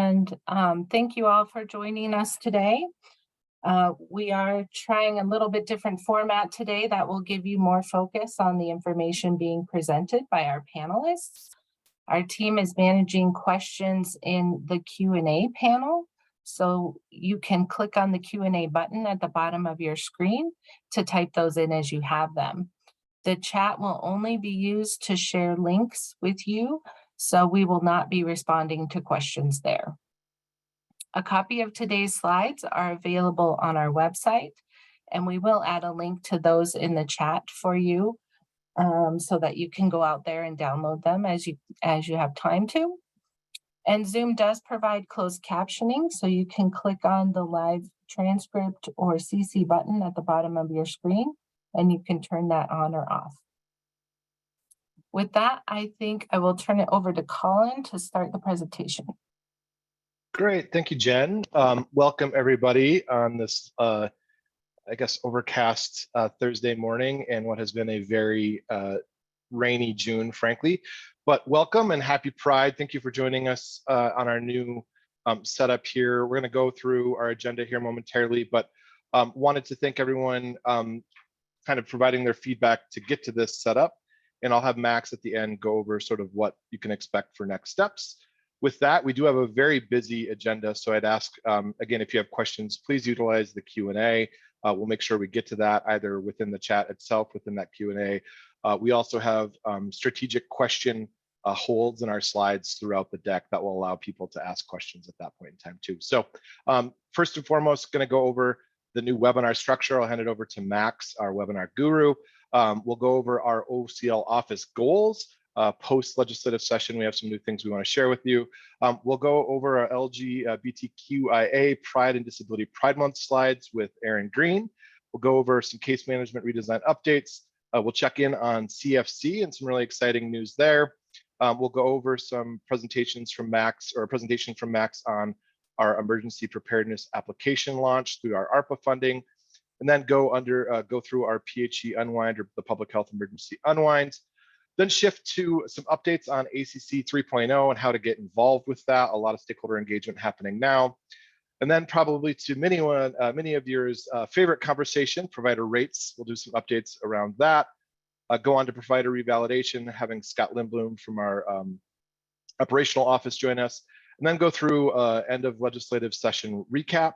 and thank you all for joining us today. We are trying a little bit different format today that will give you more focus on the information being presented by our panelists. Our team is managing questions in the Q&A panel, so you can click on the Q&A button at the bottom of your screen to type those in as you have them. The chat will only be used to share links with you, so we will not be responding to questions there. A copy of today's slides are available on our website, and we will add a link to those in the chat for you so that you can go out there and download them as you have time to. And Zoom does provide closed captioning, so you can click on the live transcript or CC button at the bottom of your screen, and you can turn that on or off. With that, I think I will turn it over to Colin to start the presentation. Great, thank you, Jen. Welcome everybody on this, I guess, overcast Thursday morning and what has been a very rainy June, frankly. But welcome and happy Pride. Thank you for joining us on our new setup here. We're gonna go through our agenda here momentarily, but wanted to thank everyone kind of providing their feedback to get to this setup. And I'll have Max at the end go over sort of what you can expect for next steps. With that, we do have a very busy agenda. So I'd ask, again, if you have questions, please utilize the Q&A. We'll make sure we get to that either within the chat itself, within that Q&A. We also have strategic question holds in our slides throughout the deck that will allow people to ask questions at that point in time too. So first and foremost, gonna go over the new webinar structure. I'll hand it over to Max, our webinar guru. We'll go over our OCL office goals. Post-legislative session, we have some new things we want to share with you. We'll go over our LGBTQIA Pride and Disability Pride Month slides with Aaron Green. We'll go over some case management redesign updates. We'll check in on CFC and some really exciting news there. We'll go over some presentations from Max, or a presentation from Max on our emergency preparedness application launch through our ARPA funding, and then go through our PHE unwind, or the public health emergency unwind. Then shift to some updates on ACC 3.0 and how to get involved with that. A lot of stakeholder engagement happening now. And then probably to many of yours favorite conversation, provider rates. We'll do some updates around that. Go on to provider revalidation, having Scott Lindblom from our operational office join us, and then go through end of legislative session recap,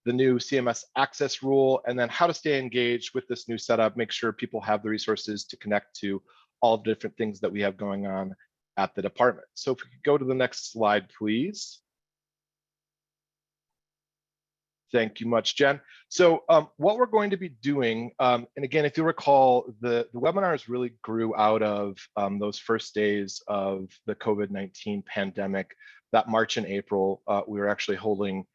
the new CMS access rule, and then how to stay engaged with this new setup, make sure people have the resources to connect to all the different things that we have going on at the department. So if we could go to the next slide, please. Thank you much, Jen. So what we're going to be doing, and again, if you recall, the webinars really grew out of those first days of the COVID-19 pandemic. That March and April, we were actually holding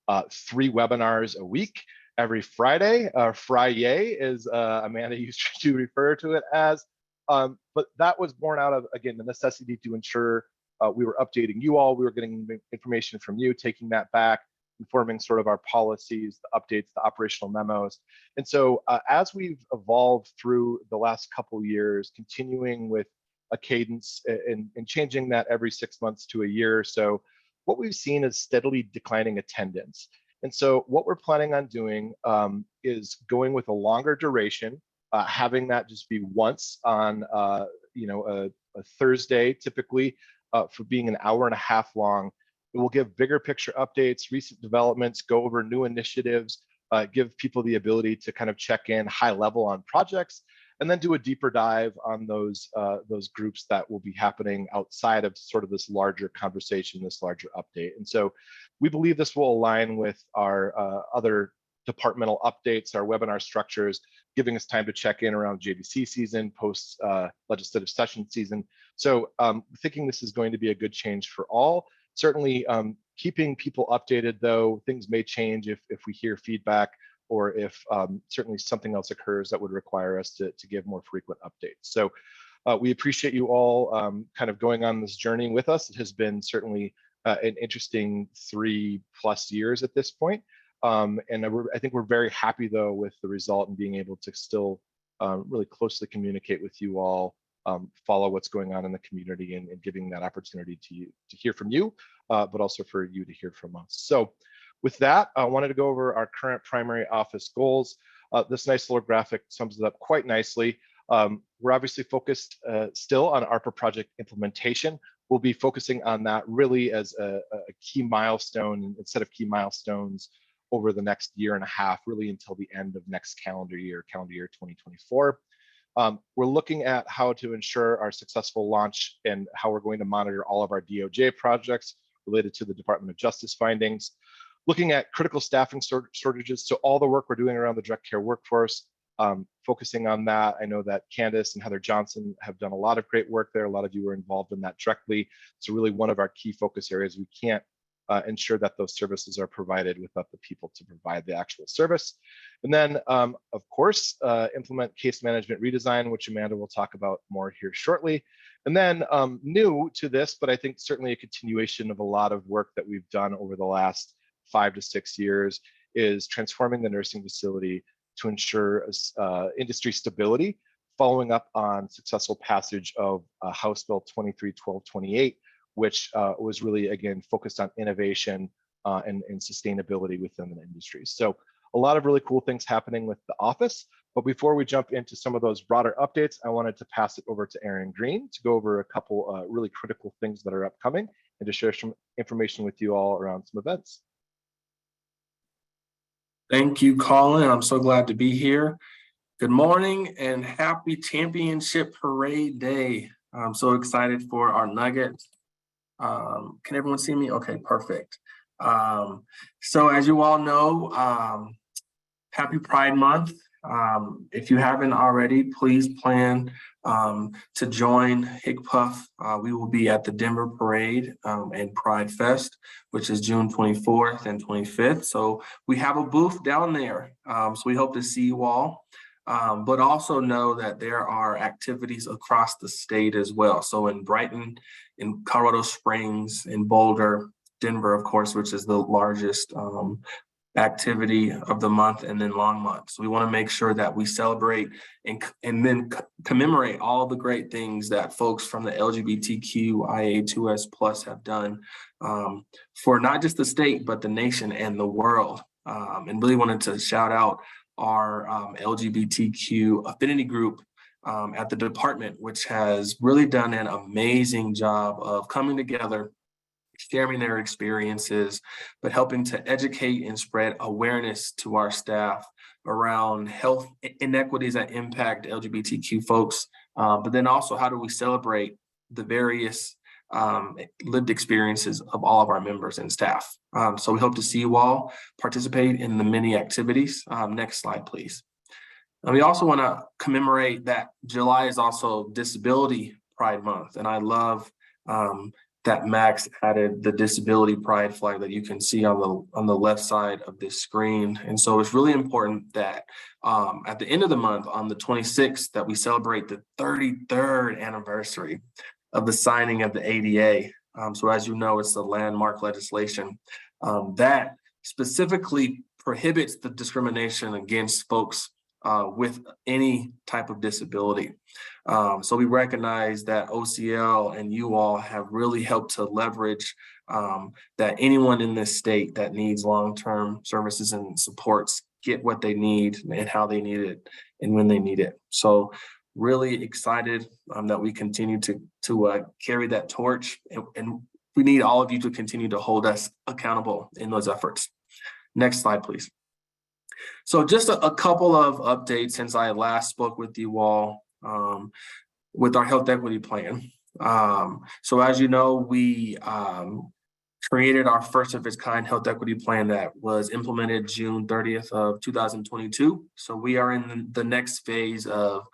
3 webinars a week every Friday. Friday, as Amanda used to refer to it as. But that was born out of, again, the necessity to ensure we were updating you all, we were getting information from you, taking that back, informing sort of our policies, the updates, the operational memos. And so as we've evolved through the last couple years, continuing with a cadence and changing that every 6 months to a year or so, what we've seen is steadily declining attendance. And so what we're planning on doing is going with a longer duration, having that just be once on a Thursday, typically for being an hour and a half long. It will give bigger picture updates, recent developments, go over new initiatives, give people the ability to kind of check in high level on projects, and then do a deeper dive on those groups that will be happening outside of sort of this larger conversation, this larger update. And so we believe this will align with our other departmental updates, our webinar structures, giving us time to check in around JDC season, post legislative session season. So thinking this is going to be a good change for all. Certainly keeping people updated, though, things may change if we hear feedback, or if certainly something else occurs that would require us to give more frequent updates. So we appreciate you all kind of going on this journey with us. It has been certainly an interesting 3+ years at this point. And I think we're very happy, though, with the result and being able to still really closely communicate with you all follow what's going on in the community and giving that opportunity to hear from you, but also for you to hear from us. So with that, I wanted to go over our current primary office goals. This nice little graphic sums it up quite nicely. We're obviously focused still on ARPA project implementation. We'll be focusing on that really as a key milestone instead of key milestones over the next year and a half, really until the end of next calendar year 2024. We're looking at how to ensure our successful launch and how we're going to monitor all of our DOJ projects related to the Department of Justice findings. Looking at critical staffing shortages, so all the work we're doing around the direct care workforce, focusing on that. I know that Candace and Heather Johnson have done a lot of great work there. A lot of you were involved in that directly. So really one of our key focus areas. We can't ensure that those services are provided without the people to provide the actual service. And then, of course, implement case management redesign, which Amanda will talk about more here shortly. And then new to this, but I think certainly a continuation of a lot of work that we've done over the last 5 to 6 years, is transforming the nursing facility to ensure industry stability, following up on successful passage of House Bill 23-1228, which was really, again, focused on innovation and sustainability within the industry. So a lot of really cool things happening with the office. But before we jump into some of those broader updates, I wanted to pass it over to Erin Green to go over a couple really critical things that are upcoming and to share some information with you all around some events. Thank you, Colin. I'm so glad to be here. Good morning and happy Championship Parade Day. I'm so excited for our Nuggets. Can everyone see me? Okay, perfect. So as you all know, happy Pride Month. If you haven't already, please plan to join HICPUF. We will be at the Denver Parade and Pride Fest, which is June 24th and 25th. So we have a booth down there. So we hope to see you all. But also know that there are activities across the state as well. So in Brighton, in Colorado Springs, in Boulder, Denver, of course, which is the largest activity of the month, and then Longmont. So we want to make sure that we celebrate and then commemorate all the great things that folks from the LGBTQIA2S+ have done for not just the state, but the nation and the world. And really wanted to shout out our LGBTQ affinity group at the department, which has really done an amazing job of coming together, sharing their experiences, but helping to educate and spread awareness to our staff around health inequities that impact LGBTQ folks, but then also how do we celebrate the various lived experiences of all of our members and staff. So we hope to see you all participate in the many activities. Next slide, please. And we also want to commemorate that July is also Disability Pride Month, and I love that Max added the disability pride flag that you can see on the left side of this screen. And so it's really important that at the end of the month, on the 26th, that we celebrate the 33rd anniversary of the signing of the ADA. So as you know, it's the landmark legislation that specifically prohibits the discrimination against folks with any type of disability. So we recognize that OCL and you all have really helped to leverage that anyone in this state that needs long-term services and supports get what they need and how they need it and when they need it. So really excited that we continue to carry that torch, and we need all of you to continue to hold us accountable in those efforts. Next slide, please. So just a couple of updates since I last spoke with you all with our health equity plan. So as you know, we created our first of its kind health equity plan that was implemented June 30th of 2022. So we are in the next phase of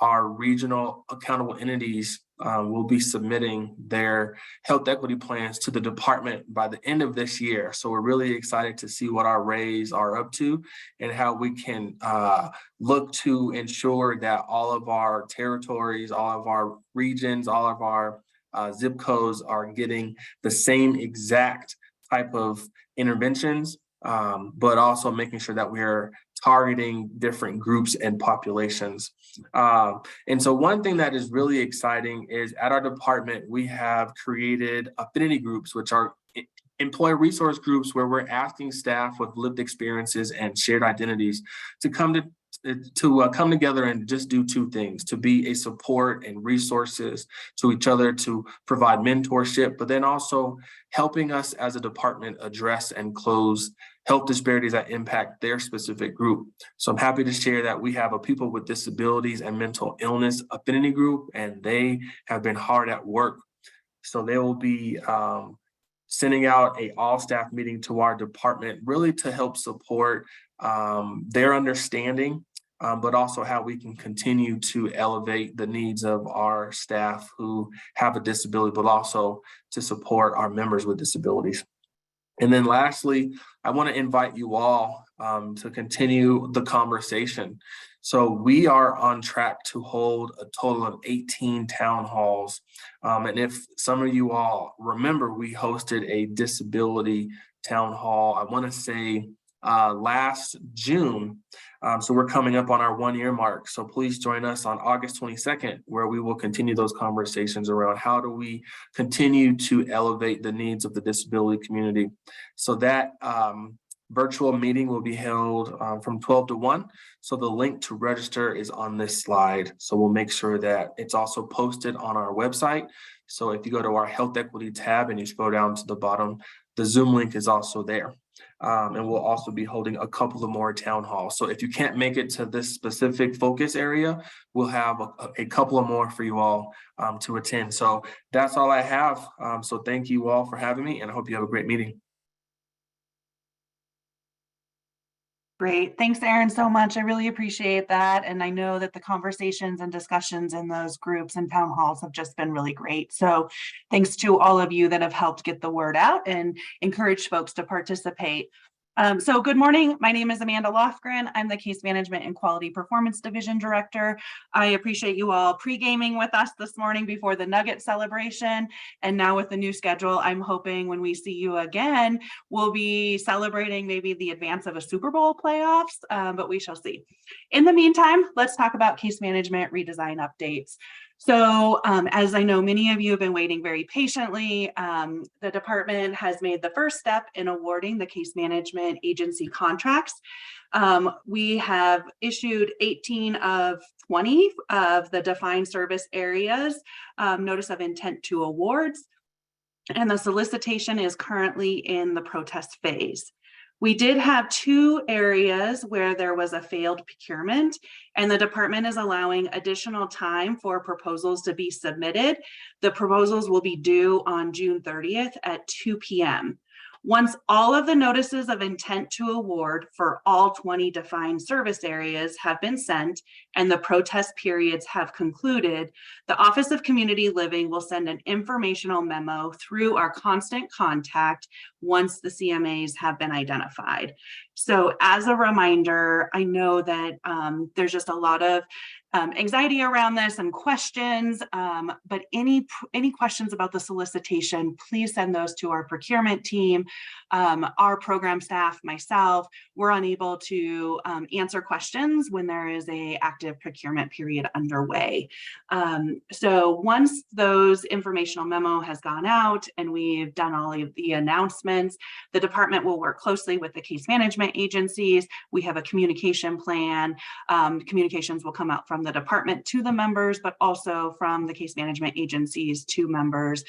our regional accountable entities will be submitting their health equity plans to the department by the end of this year. So we're really excited to see what our rays are up to and how we can look to ensure that all of our territories, all of our regions, all of our zip codes are getting the same exact type of interventions, but also making sure that we're targeting different groups and populations. And so one thing that is really exciting is at our department, we have created affinity groups, which are employee resource groups where we're asking staff with lived experiences and shared identities to come together and just do two things: to be a support and resources to each other, to provide mentorship, but then also helping us as a department address and close health disparities that impact their specific group. So I'm happy to share that we have a people with disabilities and mental illness affinity group, and they have been hard at work. So they will be sending out a all staff meeting to our department, really to help support their understanding, but also how we can continue to elevate the needs of our staff who have a disability, but also to support our members with disabilities. And then lastly, I want to invite you all to continue the conversation. So we are on track to hold a total of 18 town halls. And if some of you all remember, we hosted a disability town hall, I want to say last June. So we're coming up on our 1-year mark. So please join us on August 22nd, where we will continue those conversations around how do we continue to elevate the needs of the disability community. So that virtual meeting will be held from 12 to 1. So the link to register is on this slide. So we'll make sure that it's also posted on our website. So if you go to our health equity tab and you scroll down to the bottom, the Zoom link is also there. And we'll also be holding a couple of more town halls. So if you can't make it to this specific focus area, we'll have a couple of more for you all to attend. So that's all I have. So thank you all for having me, and I hope you have a great meeting. Great. Thanks, Aaron, so much. I really appreciate that. And I know that the conversations and discussions in those groups and town halls have just been really great. So thanks to all of you that have helped get the word out and encourage folks to participate. So good morning. My name is Amanda Lofgren. I'm the Case Management and Quality Performance Division Director. I appreciate you all pre-gaming with us this morning before the Nugget celebration. And now with the new schedule, I'm hoping when we see you again, we'll be celebrating maybe the advance of a Super Bowl playoffs, but we shall see. In the meantime, let's talk about case management redesign updates. So as I know, many of you have been waiting very patiently. The department has made the first step in awarding the case management agency contracts. We have issued 18 of 20 of the defined service areas notice of intent to awards, and the solicitation is currently in the protest phase. We did have 2 areas where there was a failed procurement, and the department is allowing additional time for proposals to be submitted. The proposals will be due on June 30th at 2 p.m. Once all of the notices of intent to award for all 20 defined service areas have been sent and the protest periods have concluded, the Office of Community Living will send an informational memo through our constant contact once the CMAs have been identified. So as a reminder, I know that there's just a lot of anxiety around this and questions, but any questions about the solicitation, please send those to our procurement team. Our program staff, myself, we're unable to answer questions when there is an active procurement period underway. So once those informational memo has gone out and we've done all of the announcements, the department will work closely with the case management agencies. We have a communication plan. Communications will come out from the department to the members, but also from the case management agencies to members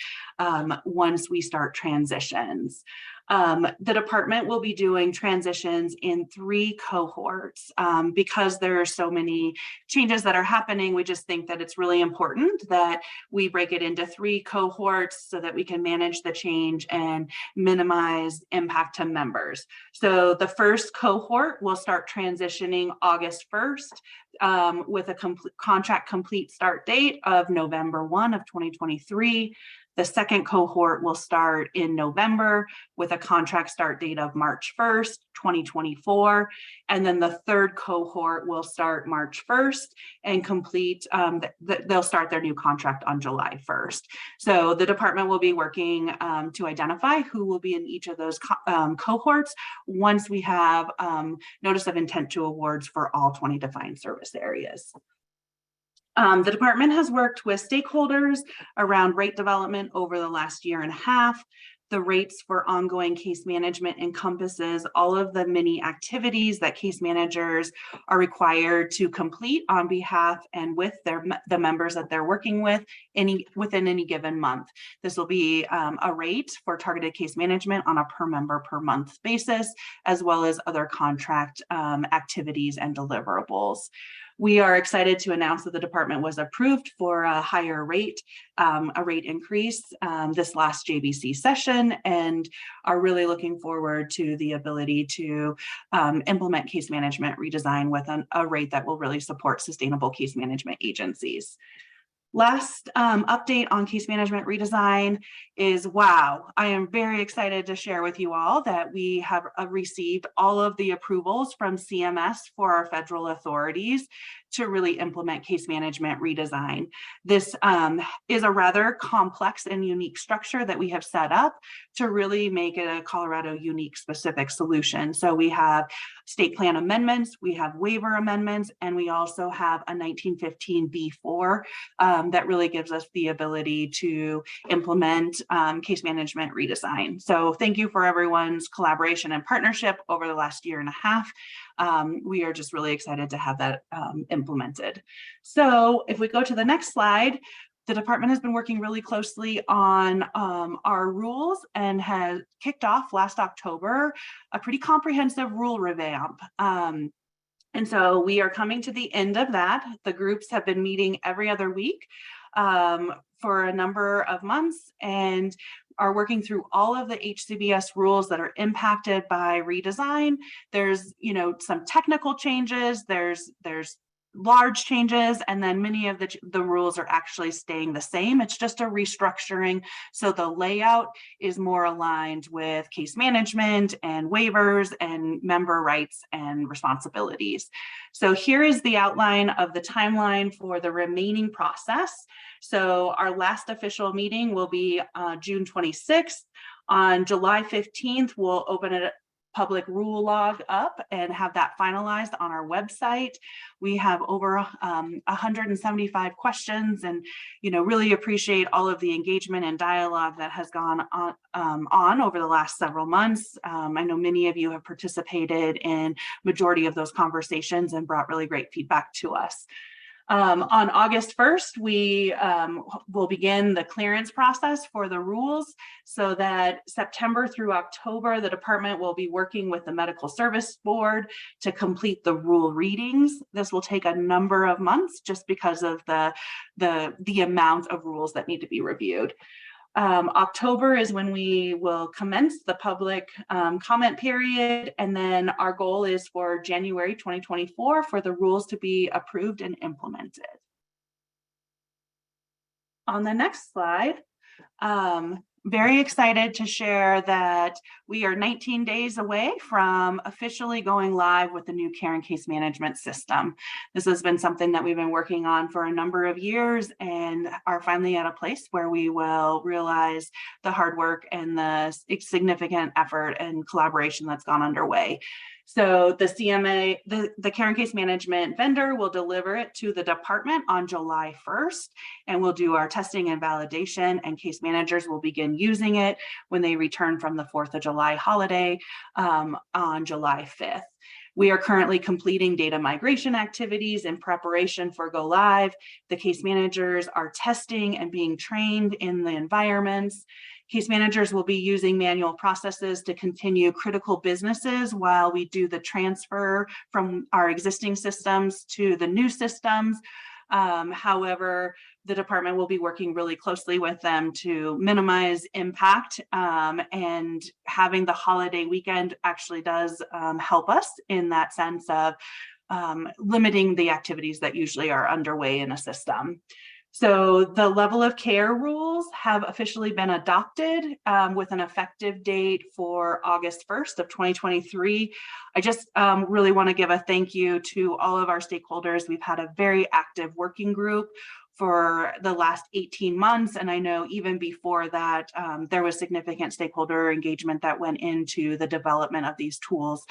once we start transitions. The department will be doing transitions in 3 cohorts. Because there are so many changes that are happening, we just think that it's really important that we break it into 3 cohorts so that we can manage the change and minimize impact to members. So the first cohort will start transitioning August 1st with a contract complete start date of November 1 of 2023. The second cohort will start in November with a contract start date of March 1st, 2024. And then the third cohort will start March 1st and complete, they'll start their new contract on July 1st. So the department will be working to identify who will be in each of those cohorts once we have notice of intent to awards for all 20 defined service areas. The department has worked with stakeholders around rate development over the last year and a half. The rates for ongoing case management encompasses all of the many activities that case managers are required to complete on behalf and with the members that they're working with within any given month. This will be a rate for targeted case management on a per member per month basis, as well as other contract activities and deliverables. We are excited to announce that the department was approved for a higher rate, a rate increase this last JBC session, and are really looking forward to the ability to implement case management redesign with a rate that will really support sustainable case management agencies. Last update on case management redesign is, wow, I am very excited to share with you all that we have received all of the approvals from CMS for our federal authorities to really implement case management redesign. This is a rather complex and unique structure that we have set up to really make it a Colorado unique specific solution. So we have state plan amendments, we have waiver amendments, and we also have a 1915 B4 that really gives us the ability to implement case management redesign. So thank you for everyone's collaboration and partnership over the last year and a half. We are just really excited to have that implemented. So if we go to the next slide, the department has been working really closely on our rules and has kicked off last October a pretty comprehensive rule revamp. And so we are coming to the end of that. The groups have been meeting every other week for a number of months and are working through all of the HCBS rules that are impacted by redesign. There's, some technical changes, there's large changes, and then many of the rules are actually staying the same. It's just a restructuring. So the layout is more aligned with case management and waivers and member rights and responsibilities. So here is the outline of the timeline for the remaining process. So our last official meeting will be June 26th. On July 15th, we'll open it public rule log up and have that finalized on our website. We have over 175 questions and, really appreciate all of the engagement and dialogue that has gone on over the last several months. I know many of you have participated in majority of those conversations and brought really great feedback to us. On August 1st, we will begin the clearance process for the rules so that September through October, the department will be working with the Medical Service Board to complete the rule readings. This will take a number of months just because of the amount of rules that need to be reviewed. October is when we will commence the public comment period, and then our goal is for January 2024 for the rules to be approved and implemented. On the next slide, very excited to share that we are 19 days away from officially going live with the new care and case management system. This has been something that we've been working on for a number of years and are finally at a place where we will realize the hard work and the significant effort and collaboration that's gone underway. So the CMA, the care and case management vendor will deliver it to the department on July 1st, and we'll do our testing and validation, and case managers will begin using it when they return from the 4th of July holiday on July 5th. We are currently completing data migration activities in preparation for go live. The case managers are testing and being trained in the environments. Case managers will be using manual processes to continue critical businesses while we do the transfer from our existing systems to the new systems. However, the department will be working really closely with them to minimize impact, and having the holiday weekend actually does help us in that sense of limiting the activities that usually are underway in a system. So the level of care rules have officially been adopted with an effective date for August 1st of 2023. I just really want to give a thank you to all of our stakeholders. We've had a very active working group for the last 18 months. And I know even before that, there was significant stakeholder engagement that went into the development of these tools.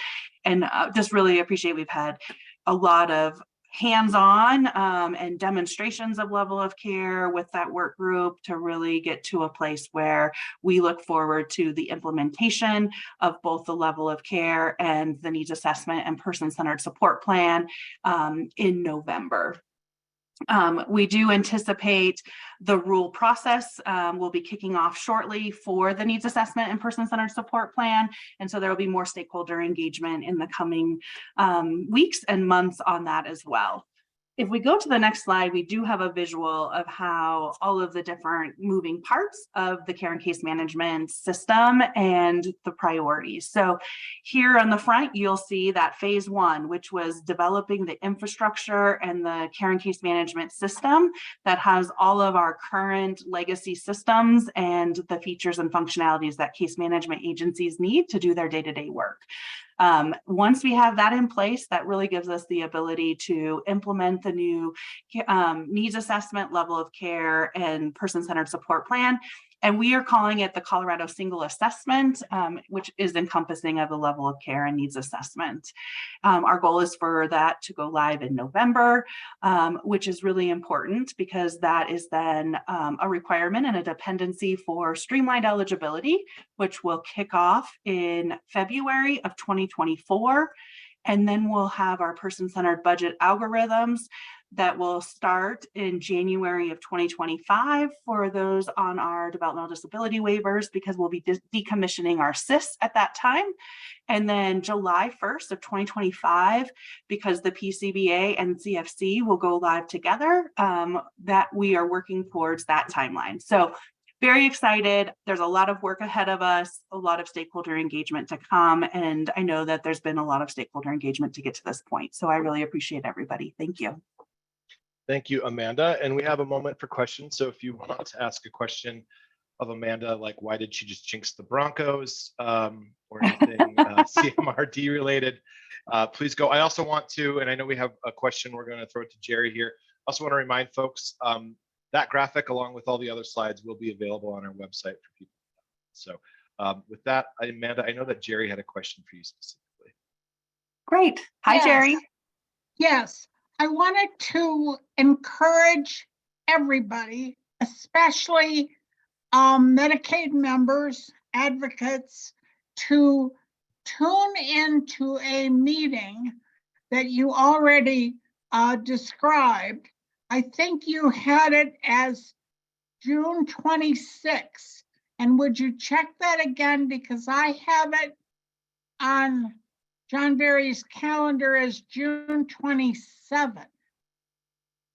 And just really appreciate we've had a lot of hands-on and demonstrations of level of care with that work group to really get to a place where we look forward to the implementation of both the level of care and the needs assessment and person-centered support plan in November. We do anticipate the rule process will be kicking off shortly for the needs assessment and person-centered support plan. And so there will be more stakeholder engagement in the coming weeks and months on that as well. If we go to the next slide, we do have a visual of how all of the different moving parts of the care and case management system and the priorities. So here on the front, you'll see that phase one, which was developing the infrastructure and the care and case management system that has all of our current legacy systems and the features and functionalities that case management agencies need to do their day-to-day work. Once we have that in place, that really gives us the ability to implement the new needs assessment, level of care, and person-centered support plan. And we are calling it the Colorado Single Assessment, which is encompassing of the level of care and needs assessment. Our goal is for that to go live in November, which is really important because that is then a requirement and a dependency for streamlined eligibility, which will kick off in February of 2024. And then we'll have our person-centered budget algorithms that will start in January of 2025 for those on our developmental disability waivers, because we'll be decommissioning our SIS at that time. And then July 1st of 2025, because the PCBA and CFC will go live together, that we are working towards that timeline. So very excited. There's a lot of work ahead of us, a lot of stakeholder engagement to come. And I know that there's been a lot of stakeholder engagement to get to this point. So I really appreciate everybody. Thank you. Thank you, Amanda. And we have a moment for questions. So if you want to ask a question of Amanda, like why did she just jinx the Broncos or anything CMRD related, please go. I also want to, and I know we have a question we're going to throw it to Jerry here. I also want to remind folks that graphic along with all the other slides will be available on our website for people. So with that, Amanda, I know that Jerry had a question for you specifically. Great. Hi, Yes. Jerry. Yes, I wanted to encourage everybody, especially Medicaid members, advocates, to tune into a meeting that you already described. I think you had it as June 26th. And would you check that again? Because I have it on John Barry's calendar as June 27th,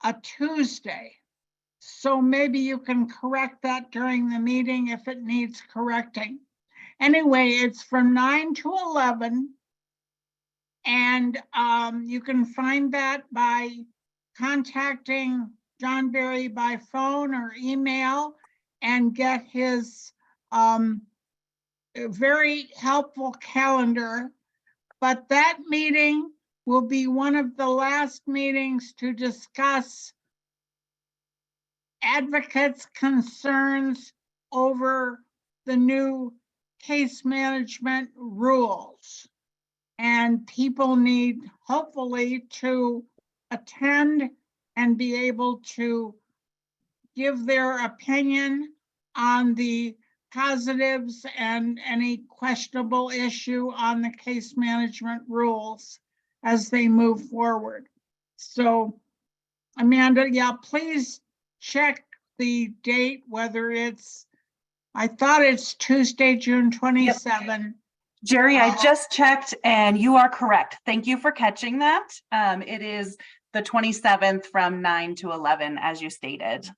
a Tuesday. So maybe you can correct that during the meeting if it needs correcting. Anyway, it's from 9 to 11. And you can find that by contacting John Barry by phone or email and get his very helpful calendar. But that meeting will be one of the last meetings to discuss advocates' concerns over the new case management rules. And people need, hopefully, to attend and be able to give their opinion on the positives and any questionable issue on the case management rules as they move forward. So, Amanda, yeah, please check the date, whether it's, I thought it's Tuesday, June 27. Yep. Jerry, I just checked and you are correct. Thank you for catching that. It is the 27th from 9 to 11, as you stated.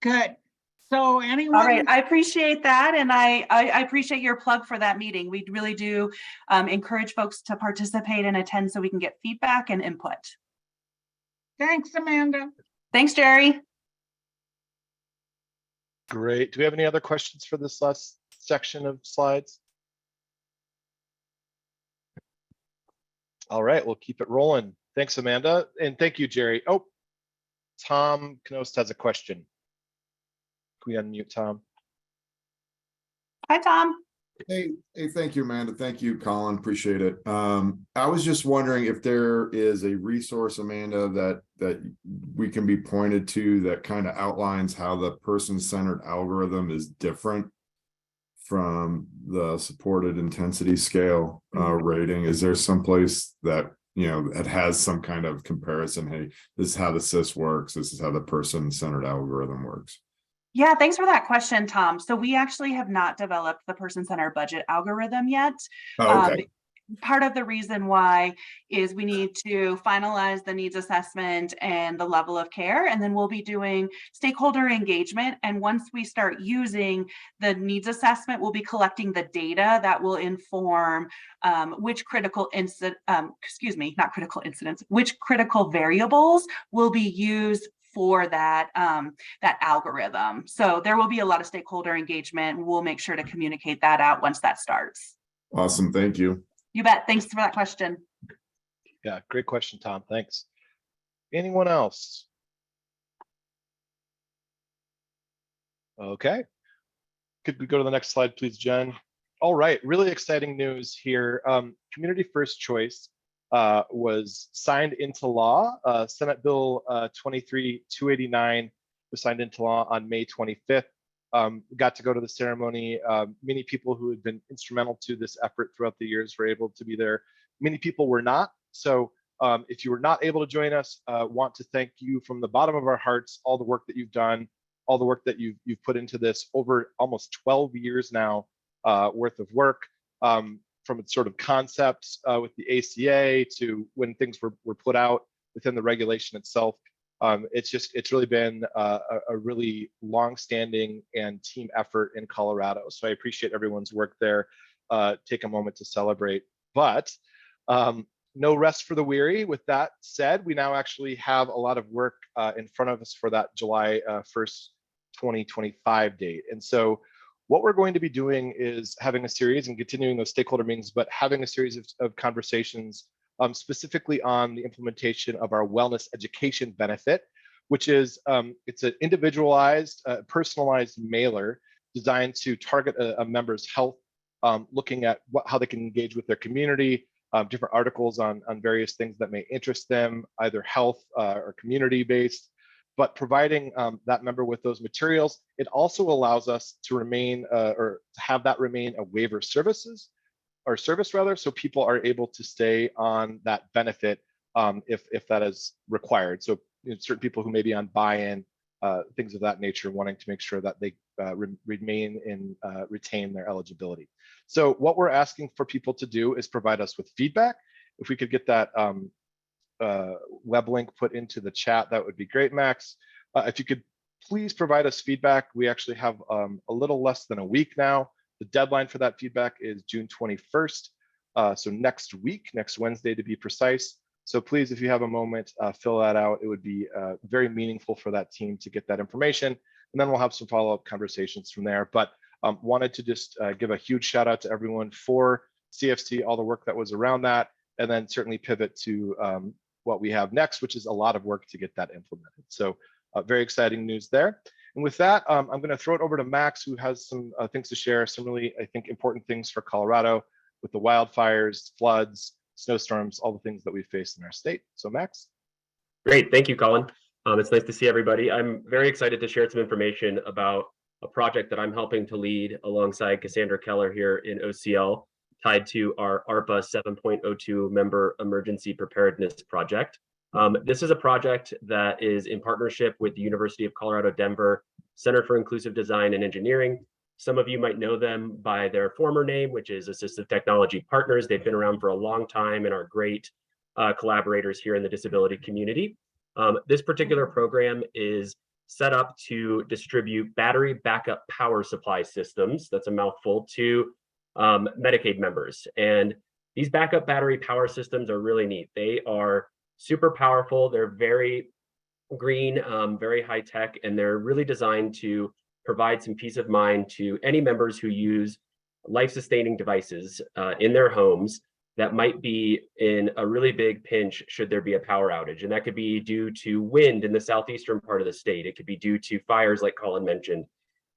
Good. So anyone? All right, I appreciate that. And I appreciate your plug for that meeting. We really do encourage folks to participate and attend so we can get feedback and input. Thanks, Amanda. Thanks, Jerry. Great. Do we have any other questions for this last section of slides? All right, we'll keep it rolling. Thanks, Amanda. And thank you, Jerry. Oh, Tom Knost has a question. Can we unmute Tom? Hi, Tom. Hey, thank you, Amanda. Thank you, Colin. Appreciate it. I was just wondering if there is a resource, Amanda, that we can be pointed to that kind of outlines how the person-centered algorithm is different from the supported intensity scale rating. Is there someplace that, you know, that has some kind of comparison? Hey, this is how the SIS works. This is how the person-centered algorithm works. Yeah, thanks for that question, Tom. So we actually have not developed the person-centered budget algorithm yet. Oh, okay. Part of the reason why is we need to finalize the needs assessment and the level of care, and then we'll be doing stakeholder engagement. And once we start using the needs assessment, we'll be collecting the data that will inform which critical which critical variables will be used for that that algorithm. So there will be a lot of stakeholder engagement. We'll make sure to communicate that out once that starts. Awesome. Thank you. You bet. Thanks for that question. Yeah, great question, Tom. Thanks. Anyone else? Okay. Could we go to the next slide, please, Jen? All right, really exciting news here. Community First Choice was signed into law. Senate Bill 23-289 was signed into law on May 25th. Got to go to the ceremony. Many people who had been instrumental to this effort throughout the years were able to be there. Many people were not. So if you were not able to join us, want to thank you from the bottom of our hearts, all the work that you've done, all the work that you've put into this over almost 12 years now worth of work, from its sort of concepts with the ACA to when things were put out within the regulation itself. It's really been a really long-standing and team effort in Colorado. So I appreciate everyone's work there. Take a moment to celebrate. But no rest for the weary. With that said, we now actually have a lot of work in front of us for that July 1st, 2025 date. And so what we're going to be doing is having a series and continuing those stakeholder meetings, but having a series of conversations specifically on the implementation of our wellness education benefit, which is it's an individualized, personalized mailer designed to target a member's health, looking at how they can engage with their community, different articles on various things that may interest them, either health or community-based, but providing that member with those materials. It also allows us to remain or to have that remain a waiver service rather, so people are able to stay on that benefit if that is required. So certain people who may be on buy-in, things of that nature, wanting to make sure that they remain and retain their eligibility. So what we're asking for people to do is provide us with feedback. If we could get that web link put into the chat, that would be great, Max. If you could please provide us feedback. We actually have a little less than a week now. The deadline for that feedback is June 21st. So next week, next Wednesday to be precise. So please, if you have a moment, fill that out. It would be very meaningful for that team to get that information. And then we'll have some follow-up conversations from there. But wanted to just give a huge shout out to everyone for CFC, all the work that was around that, and then certainly pivot to what we have next, which is a lot of work to get that implemented. So very exciting news there. And with that, I'm going to throw it over to Max, who has some things to share, some really, I think, important things for Colorado with the wildfires, floods, snowstorms, all the things that we face in our state. So Max. Great, thank you, Colin. It's nice to see everybody. I'm very excited to share some information about a project that I'm helping to lead alongside Cassandra Keller here in OCL, tied to our ARPA 7.02 member emergency preparedness project. This is a project that is in partnership with the University of Colorado Denver Center for Inclusive Design and Engineering. Some of you might know them by their former name, which is Assistive Technology Partners. They've been around for a long time and are great collaborators here in the disability community. This particular program is set up to distribute battery backup power supply systems, that's a mouthful, to Medicaid members. And these backup battery power systems are really neat. They are super powerful. They're very green, very high tech, and they're really designed to provide some peace of mind to any members who use life-sustaining devices in their homes that might be in a really big pinch should there be a power outage. And that could be due to wind in the southeastern part of the state. It could be due to fires like Colin mentioned.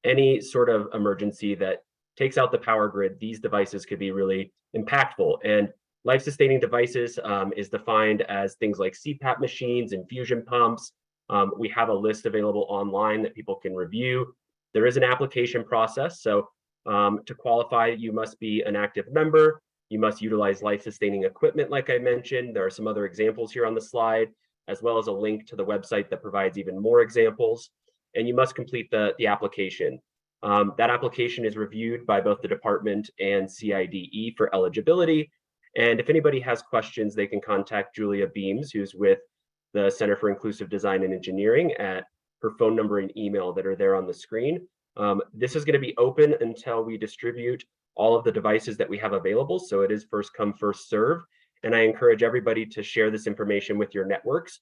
Any sort of emergency that takes out the power grid, these devices could be really impactful. And life-sustaining devices is defined as things like CPAP machines, infusion pumps. We have a list available online that people can review. There is an application process. So to qualify, you must be an active member. You must utilize life-sustaining equipment, like I mentioned. There are some other examples here on the slide, as well as a link to the website that provides even more examples. And you must complete the application. That application is reviewed by both the department and CIDE for eligibility. And if anybody has questions, they can contact Julia Beams, who's with the Center for Inclusive Design and Engineering, at her phone number and email that are there on the screen. This is going to be open until we distribute all of the devices that we have available. So it is first come, first serve. And I encourage everybody to share this information with your networks.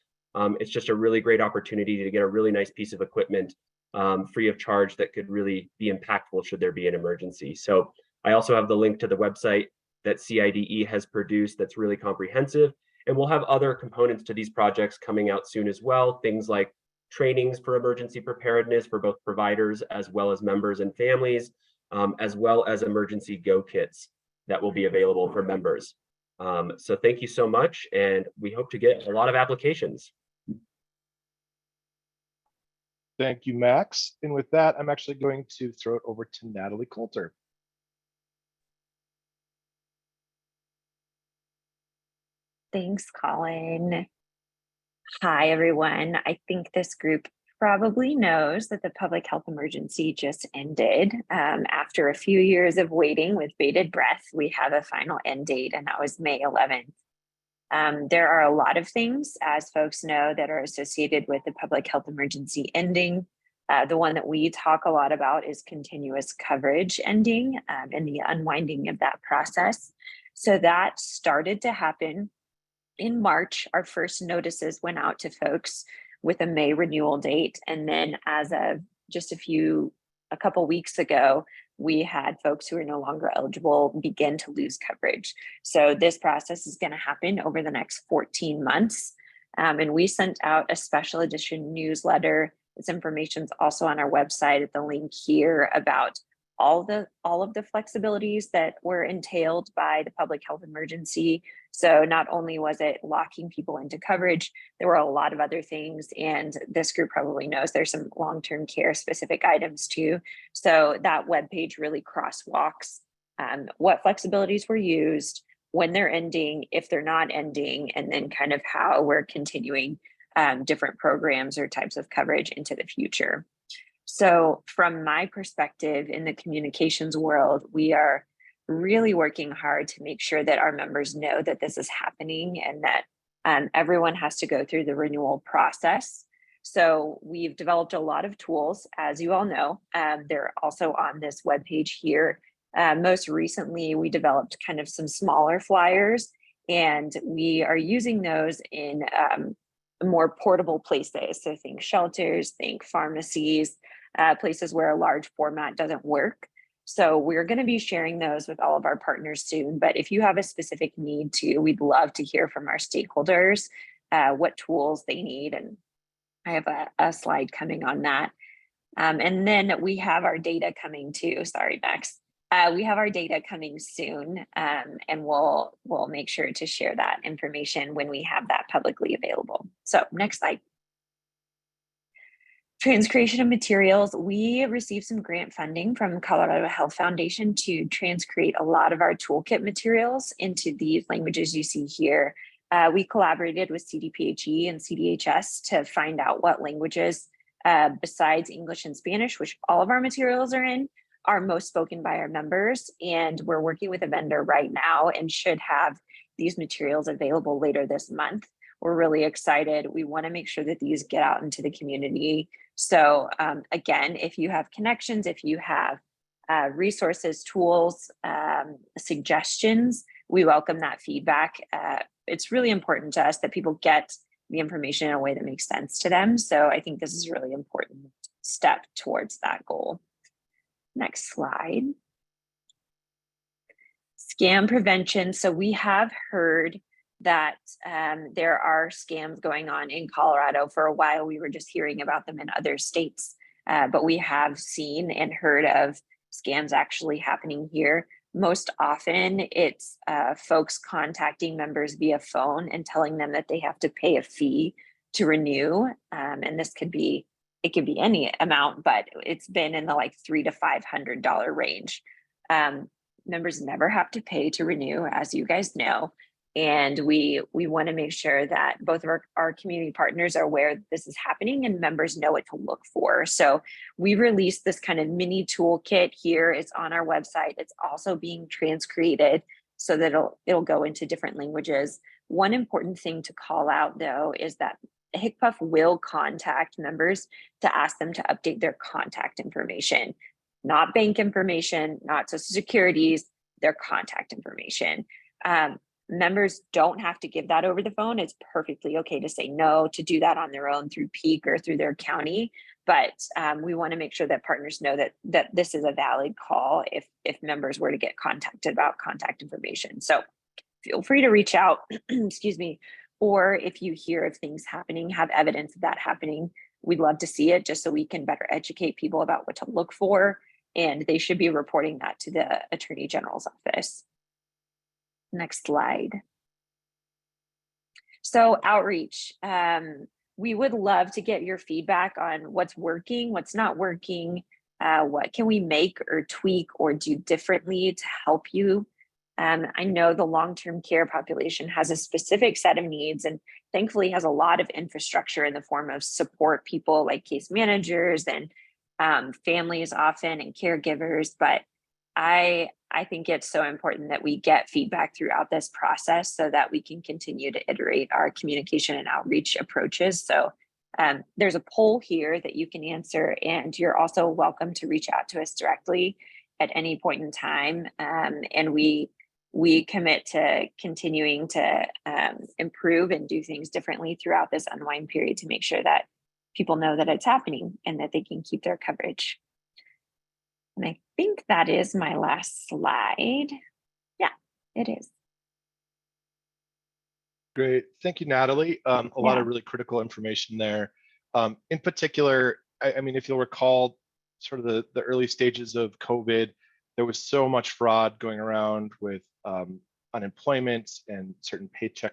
It's just a really great opportunity to get a really nice piece of equipment free of charge that could really be impactful should there be an emergency. So I also have the link to the website that CIDE has produced that's really comprehensive. And we'll have other components to these projects coming out soon as well. Things like trainings for emergency preparedness for both providers as well as members and families, as well as emergency go kits that will be available for members. So thank you so much, and we hope to get a lot of applications. Thank you, Max. And with that, I'm actually going to throw it over to Natalie Coulter. Thanks, Colin. Hi, everyone. I think this group probably knows that the public health emergency just ended. After a few years of waiting with bated breath, we have a final end date, and that was May 11th. There are a lot of things, as folks know, that are associated with the public health emergency ending. The one that we talk a lot about is continuous coverage ending and the unwinding of that process. So that started to happen in March. Our first notices went out to folks with a May renewal date. And then as of just a couple weeks ago, we had folks who are no longer eligible begin to lose coverage. So this process is going to happen over the next 14 months. And we sent out a special edition newsletter. This information is also on our website at the link here about all of the flexibilities that were entailed by the public health emergency. So not only was it locking people into coverage, there were a lot of other things, and this group probably knows there's some long-term care specific items too. So that webpage really crosswalks what flexibilities were used, when they're ending, if they're not ending, and then kind of how we're continuing different programs or types of coverage into the future. So from my perspective in the communications world, we are really working hard to make sure that our members know that this is happening and that everyone has to go through the renewal process. So we've developed a lot of tools, as you all know. They're also on this webpage here. Most recently, we developed kind of some smaller flyers, and we are using those in more portable places. So think shelters, think pharmacies, places where a large format doesn't work. So we're going to be sharing those with all of our partners soon. But if you have a specific need to, we'd love to hear from our stakeholders what tools they need. And I have a slide coming on that. And then we have our data coming too. Sorry, Max. We have our data coming soon, and we'll make sure to share that information when we have that publicly available. So next slide. Transcreation of materials. We received some grant funding from Colorado Health Foundation to transcreate a lot of our toolkit materials into these languages you see here. We collaborated with CDPHE and CDHS to find out what languages, besides English and Spanish, which all of our materials are in, are most spoken by our members. And we're working with a vendor right now and should have these materials available later this month. We're really excited. We want to make sure that these get out into the community. So again, if you have connections, if you have resources, tools, suggestions, we welcome that feedback. It's really important to us that people get the information in a way that makes sense to them. So I think this is really important. step towards that goal. Next slide. Scam prevention. So we have heard that there are scams going on in Colorado. For a while, we were just hearing about them in other states, but we have seen and heard of scams actually happening here. Most often, it's folks contacting members via phone and telling them that they have to pay a fee to renew. And this could be, it could be any amount, but it's been in the like $300 to $500 range. Members never have to pay to renew, as you guys know. And we want to make sure that both of our community partners are aware that this is happening and members know what to look for. So we released this kind of mini toolkit here. It's on our website. It's also being transcreated so that it'll go into different languages. One important thing to call out, though, is that HCPF will contact members to ask them to update their contact information, not bank information, not social securities, their contact information. Members don't have to give that over the phone. It's perfectly okay to say no, to do that on their own through Peak or through their county. But we want to make sure that partners know that this is a valid call if members were to get contacted about contact information. So feel free to reach out, excuse me, or if you hear of things happening, have evidence of that happening, we'd love to see it just so we can better educate people about what to look for. And they should be reporting that to the Attorney General's office. Next slide. So outreach. We would love to get your feedback on what's working, what's not working, what can we make or tweak or do differently to help you. I know the long-term care population has a specific set of needs and thankfully has a lot of infrastructure in the form of support people like case managers and families often and caregivers, but I think it's so important that we get feedback throughout this process so that we can continue to iterate our communication and outreach approaches. So there's a poll here that you can answer, and you're also welcome to reach out to us directly at any point in time. And we commit to continuing to improve and do things differently throughout this unwind period to make sure that people know that it's happening and that they can keep their coverage. And I think that is my last slide. Yeah, it is. Great. Thank you, Natalie. A lot of really critical information there. In particular, I mean, if you'll recall, sort of the early stages of COVID, there was so much fraud going around with unemployment and certain paycheck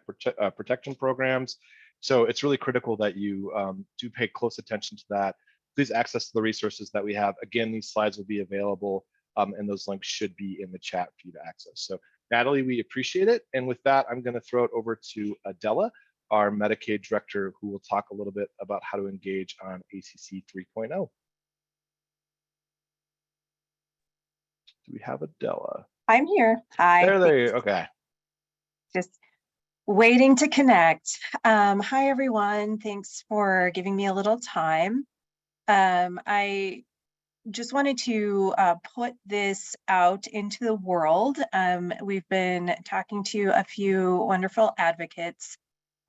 protection programs. So it's really critical that you do pay close attention to that. Please access the resources that we have. Again, these slides will be available and those links should be in the chat for you to access. So Natalie, we appreciate it. And with that, I'm going to throw it over to Adela, our Medicaid director, who will talk a little bit about how to engage on ACC 3.0. Do we have Adela? I'm here. Hi. There you, okay. Just waiting to connect. Hi, everyone. Thanks for giving me a little time. I just wanted to put this out into the world. We've been talking to a few wonderful advocates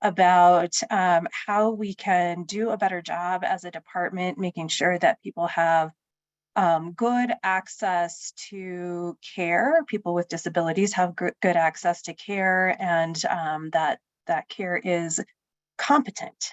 about how we can do a better job as a department, making sure that people have good access to care. People with disabilities have good access to care, and that care is competent.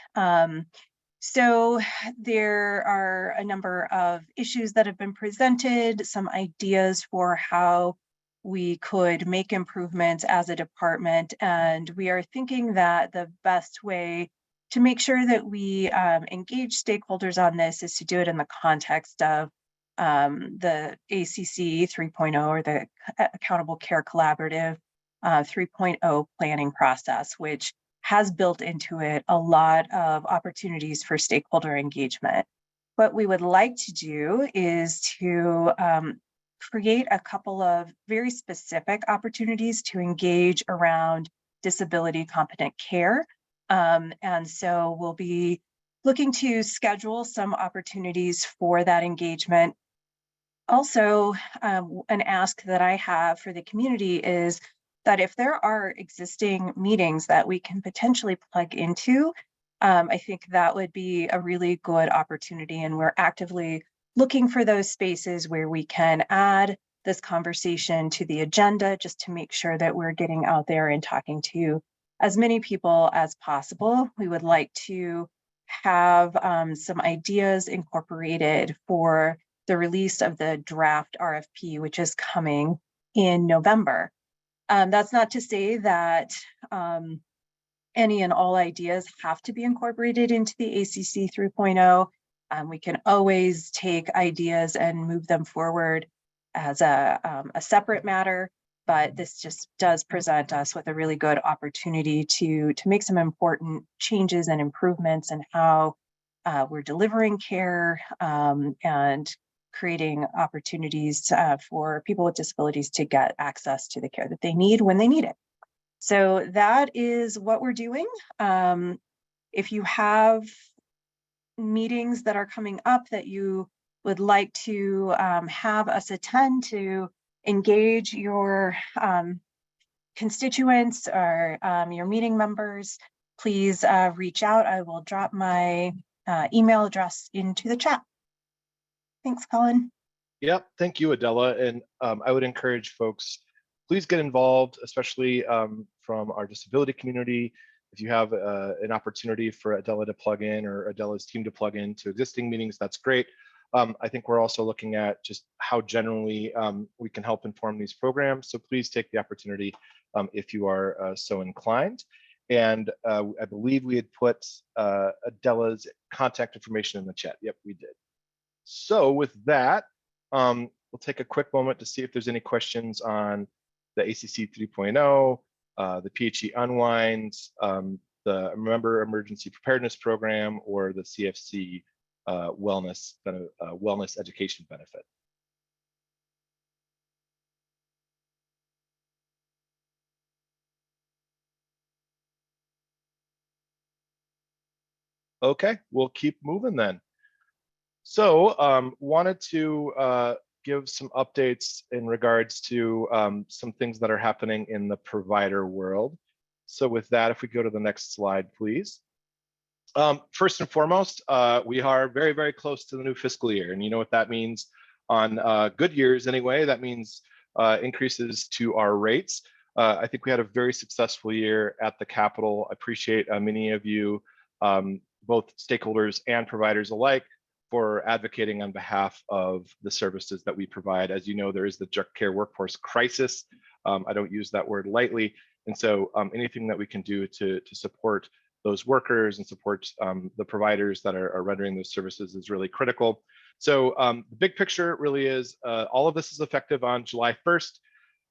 So there are a number of issues that have been presented, some ideas for how we could make improvements as a department. And we are thinking that the best way to make sure that we engage stakeholders on this is to do it in the context of the ACC 3.0 or the Accountable Care Collaborative 3.0 planning process, which has built into it a lot of opportunities for stakeholder engagement. What we would like to do is to create a couple of very specific opportunities to engage around disability competent care. And so we'll be looking to schedule some opportunities for that engagement. Also, an ask that I have for the community is that if there are existing meetings that we can potentially plug into, I think that would be a really good opportunity, and we're actively looking for those spaces where we can add this conversation to the agenda, just to make sure that we're getting out there and talking to as many people as possible. We would like to have some ideas incorporated for the release of the draft RFP, which is coming in November. That's not to say that any and all ideas have to be incorporated into the ACC 3.0. We can always take ideas and move them forward as a separate matter, but this just does present us with a really good opportunity to make some important changes and improvements in how we're delivering care and creating opportunities for people with disabilities to get access to the care that they need when they need it. So that is what we're doing. If you have meetings that are coming up that you would like to have us attend to engage your constituents or your meeting members, please reach out. I will drop my email address into the chat. Thanks, Colin. Yep, thank you, Adela. And I would encourage folks, please get involved, especially from our disability community. If you have an opportunity for Adela to plug in or Adela's team to plug in to existing meetings, that's great. I think we're also looking at just how generally we can help inform these programs. So please take the opportunity if you are so inclined. And I believe we had put Adela's contact information in the chat. Yep, we did. So with that, we'll take a quick moment to see if there's any questions on the ACC 3.0, the PHE unwind, the Member Emergency Preparedness Program, or the CFC wellness education benefit. Okay, we'll keep moving then. So wanted to give some updates in regards to some things that are happening in the provider world. So with that, if we go to the next slide, please. First and foremost, we are very, very close to the new fiscal year. And you know what that means on good years anyway, that means increases to our rates. I think we had a very successful year at the Capitol. I appreciate many of you, both stakeholders and providers alike, for advocating on behalf of the services that we provide. As you know, there is the direct care workforce crisis. I don't use that word lightly. And so anything that we can do to support those workers and support the providers that are rendering those services is really critical. So the big picture really is all of this is effective on July 1st.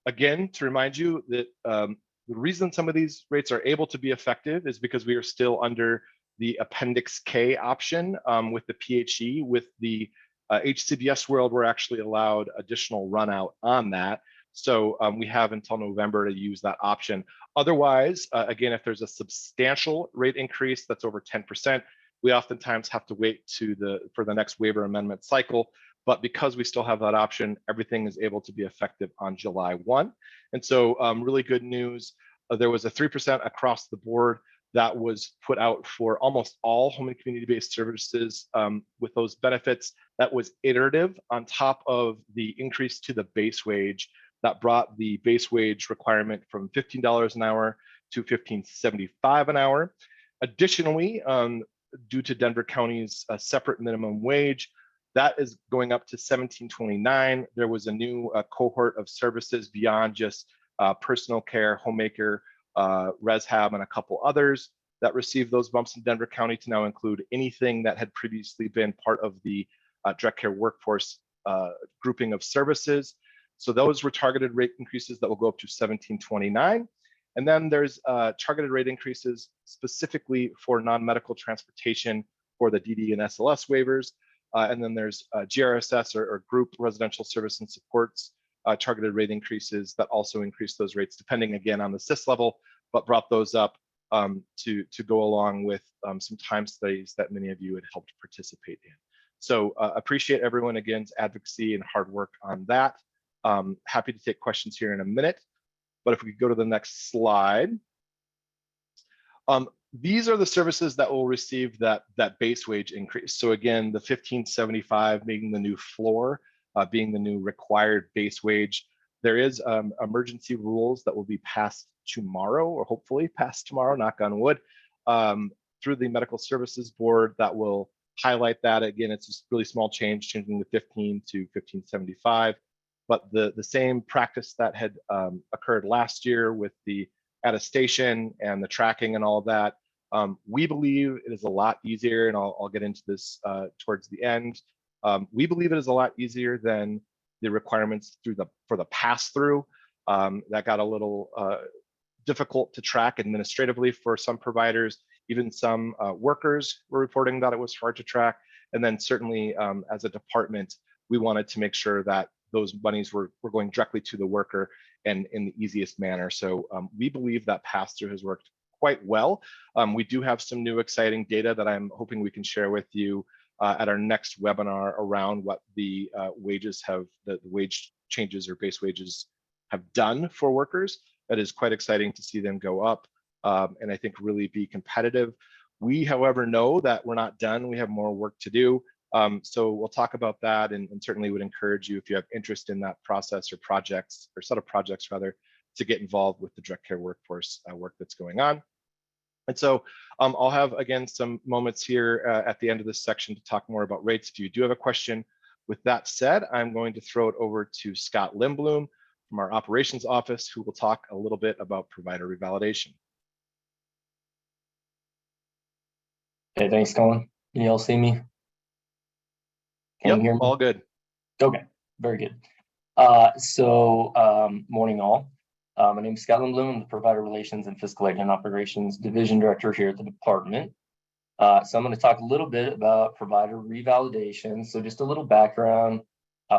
Again, to remind you that the reason some of these rates are able to be effective is because we are still under the Appendix K option with the PHE. With the HCBS world, we're actually allowed additional run out on that. So we have until November to use that option. Otherwise, again, if there's a substantial rate increase that's over 10%, we oftentimes have to wait for the next waiver amendment cycle. But because we still have that option, everything is able to be effective on July 1. And so really good news. There was a 3% across the board that was put out for almost all home and community-based services with those benefits. That was iterative on top of the increase to the base wage that brought the base wage requirement from $15 an hour to $15.75 an hour. Additionally, due to Denver County's separate minimum wage, that is going up to $17.29. There was a new cohort of services beyond just personal care, homemaker, ResHab, and a couple others that received those bumps in Denver County to now include anything that had previously been part of the direct care workforce grouping of services. So those were targeted rate increases that will go up to $17.29. And then there's targeted rate increases specifically for non-medical transportation for the DD and SLS waivers. And then there's GRSS or group residential service and supports targeted rate increases that also increase those rates depending again on the SIS level, but brought those up to go along with some time studies that many of you had helped participate in. So appreciate everyone again's advocacy and hard work on that. Happy to take questions here in a minute, but if we could go to the next slide. these are the services that will receive that base wage increase. So again, the 1575 being the new floor, being the new required base wage. There is emergency rules that will be passed tomorrow, or hopefully passed tomorrow, knock on wood, through the Medical Services Board that will highlight that. Again, it's just really small change, changing the 15 to 1575. But the same practice that had occurred last year with the attestation and the tracking and all of that, we believe it is a lot easier, and I'll get into this towards the end. We believe it is a lot easier than the requirements for the pass-through. That got a little difficult to track administratively for some providers. Even some workers were reporting that it was hard to track. And then certainly as a department, we wanted to make sure that those monies were going directly to the worker and in the easiest manner. So we believe that pass-through has worked quite well. We do have some new exciting data that I'm hoping we can share with you at our next webinar around what the wages have, the wage changes or base wages have done for workers. That is quite exciting to see them go up and I think really be competitive. We, however, know that we're not done. We have more work to do. So we'll talk about that, and certainly would encourage you, if you have interest in that process or projects or set of projects rather, to get involved with the direct care workforce work that's going on. And so I'll have, again, some moments here at the end of this section to talk more about rates if you do have a question. With that said, I'm going to throw it over to Scott Lindblom from our operations office, who will talk a little bit about provider revalidation. Hey, thanks, Colin. Can you all see me? Can you hear me? All good. Okay, very good. Morning all. My name is Scott Lindblom. I'm the Provider Relations and Fiscal Aid and Operations Division Director here at the department. So I'm going to talk a little bit about provider revalidation. So just a little background.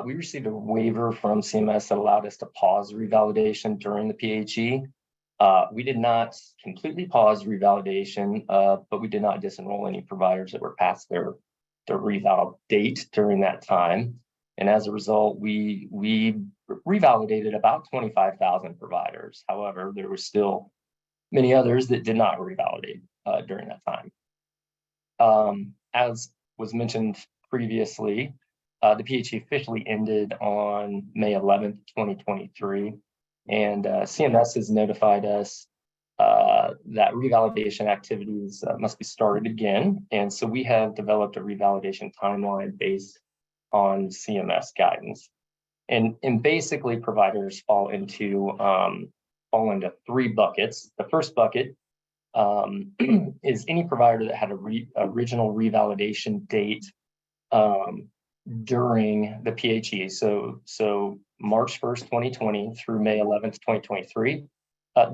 We received a waiver from CMS that allowed us to pause revalidation during the PHE. We did not completely pause revalidation, but we did not disenroll any providers that were past their reval date during that time. And as a result, we revalidated about 25,000 providers. However, there were still many others that did not revalidate during that time. As was mentioned previously, the PHE officially ended on May 11th, 2023. And CMS has notified us that revalidation activities must be started again. And so we have developed a revalidation timeline based on CMS guidance. And basically providers fall into three buckets. The first bucket is any provider that had a original revalidation date during the PHE. So March 1st, 2020 through May 11th, 2023,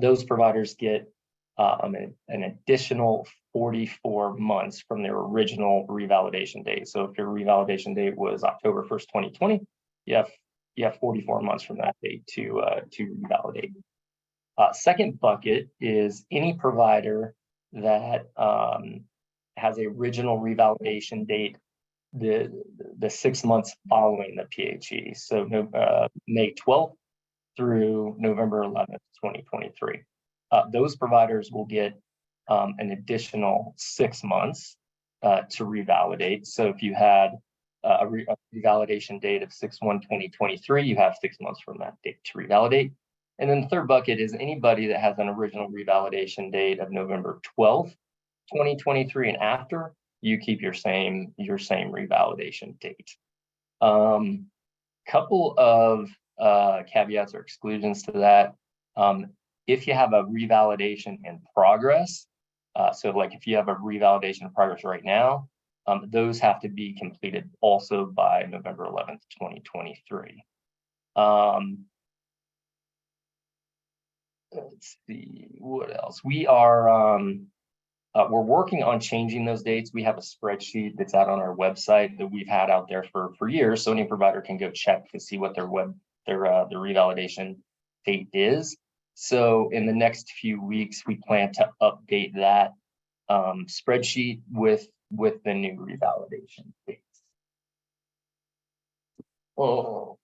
those providers get an additional 44 months from their original revalidation date. So if your revalidation date was October 1st, 2020, you have 44 months from that date to revalidate. Second bucket is any provider that has a original revalidation date the 6 months following the PHE. So May 12th through November 11th, 2023. Those providers will get an additional 6 months to revalidate. So if you had a revalidation date of 6/1/2023, you have 6 months from that date to revalidate. And then the third bucket is anybody that has an original revalidation date of November 12th, 2023 and after, you keep your same revalidation date. Couple of caveats or exclusions to that. If you have a revalidation in progress, so like if you have a revalidation in progress right now, those have to be completed also by November 11th, 2023. Let's see, what else? We're working on changing those dates. We have a spreadsheet that's out on our website that we've had out there for years, so any provider can go check to see what their revalidation date is. So in the next few weeks, we plan to update that spreadsheet with the new revalidation dates. Oh,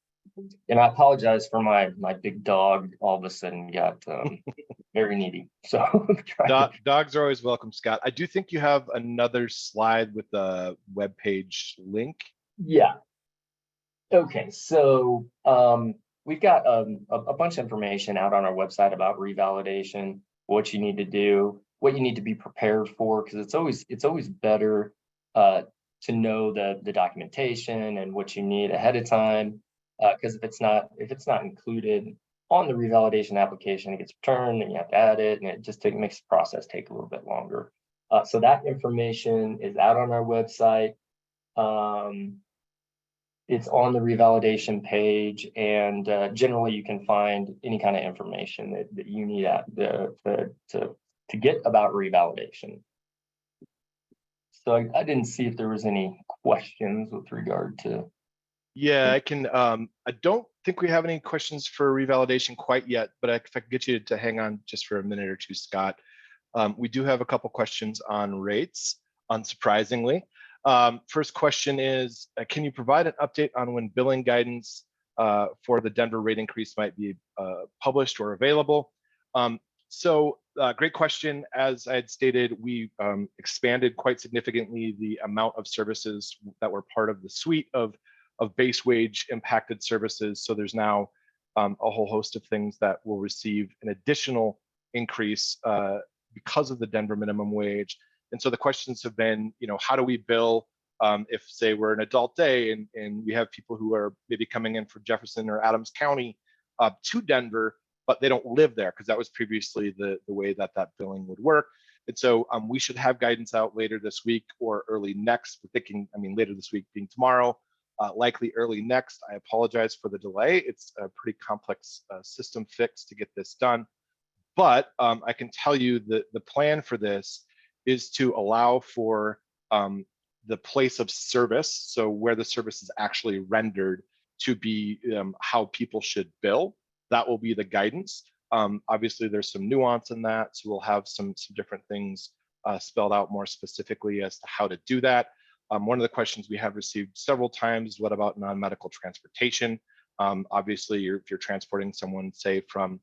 and I apologize for my big dog. All of a sudden got very needy. So Dogs are always welcome, Scott. I do think you have another slide with the web page link. Yeah. Okay, so we've got a bunch of information out on our website about revalidation, what you need to do, what you need to be prepared for, because it's always better to know the documentation and what you need ahead of time. Because if it's not included on the revalidation application, it gets returned and you have to add it, and it just makes the process take a little bit longer. So that information is out on our website. It's on the revalidation page, and generally you can find any kind of information that you need to get about revalidation. So I didn't see if there was any questions with regard to. Yeah, I can. I don't think we have any questions for revalidation quite yet, but if I could get you to hang on just for a minute or two, Scott. We do have a couple questions on rates, unsurprisingly. First question is, can you provide an update on when billing guidance for the Denver rate increase might be published or available? Great question. As I had stated, we expanded quite significantly the amount of services that were part of the suite of base wage impacted services. So there's now a whole host of things that will receive an additional increase because of the Denver minimum wage. And so the questions have been, how do we bill if, say, we're an adult day and we have people who are maybe coming in from Jefferson or Adams County to Denver, but they don't live there, because that was previously the way that billing would work. And so we should have guidance out later this week or early next. We're thinking, later this week being tomorrow, likely early next. I apologize for the delay. It's a pretty complex system fix to get this done. But I can tell you that the plan for this is to allow for the place of service, so where the service is actually rendered, to be how people should bill. That will be the guidance. Obviously, there's some nuance in that, so we'll have some different things spelled out more specifically as to how to do that. One of the questions we have received several times, what about non-medical transportation? Obviously, if you're transporting someone, say, from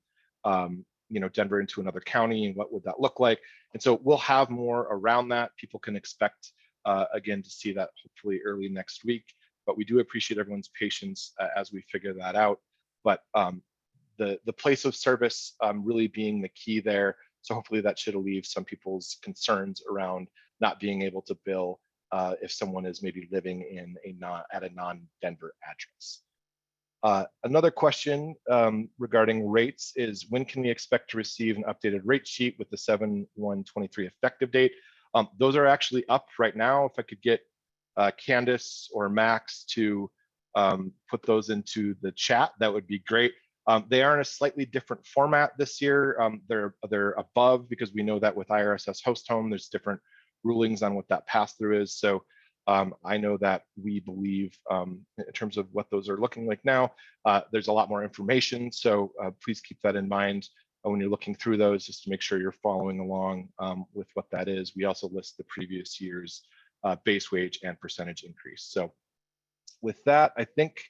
Denver into another county, and what would that look like? And so we'll have more around that. People can expect, again, to see that hopefully early next week. But we do appreciate everyone's patience as we figure that out. But the place of service really being the key there. So hopefully that should alleviate some people's concerns around not being able to bill if someone is maybe living in at a non-Denver address. Another question regarding rates is, when can we expect to receive an updated rate sheet with the 7/1/23 effective date? Those are actually up right now. If I could get Candace or Max to put those into the chat, that would be great. They are in a slightly different format this year. They're above, because we know that with IRSS host home, there's different rulings on what that pass-through is. So I know that we believe in terms of what those are looking like now, there's a lot more information. So please keep that in mind when you're looking through those, just to make sure you're following along with what that is. We also list the previous year's base wage and percentage increase. So with that, I think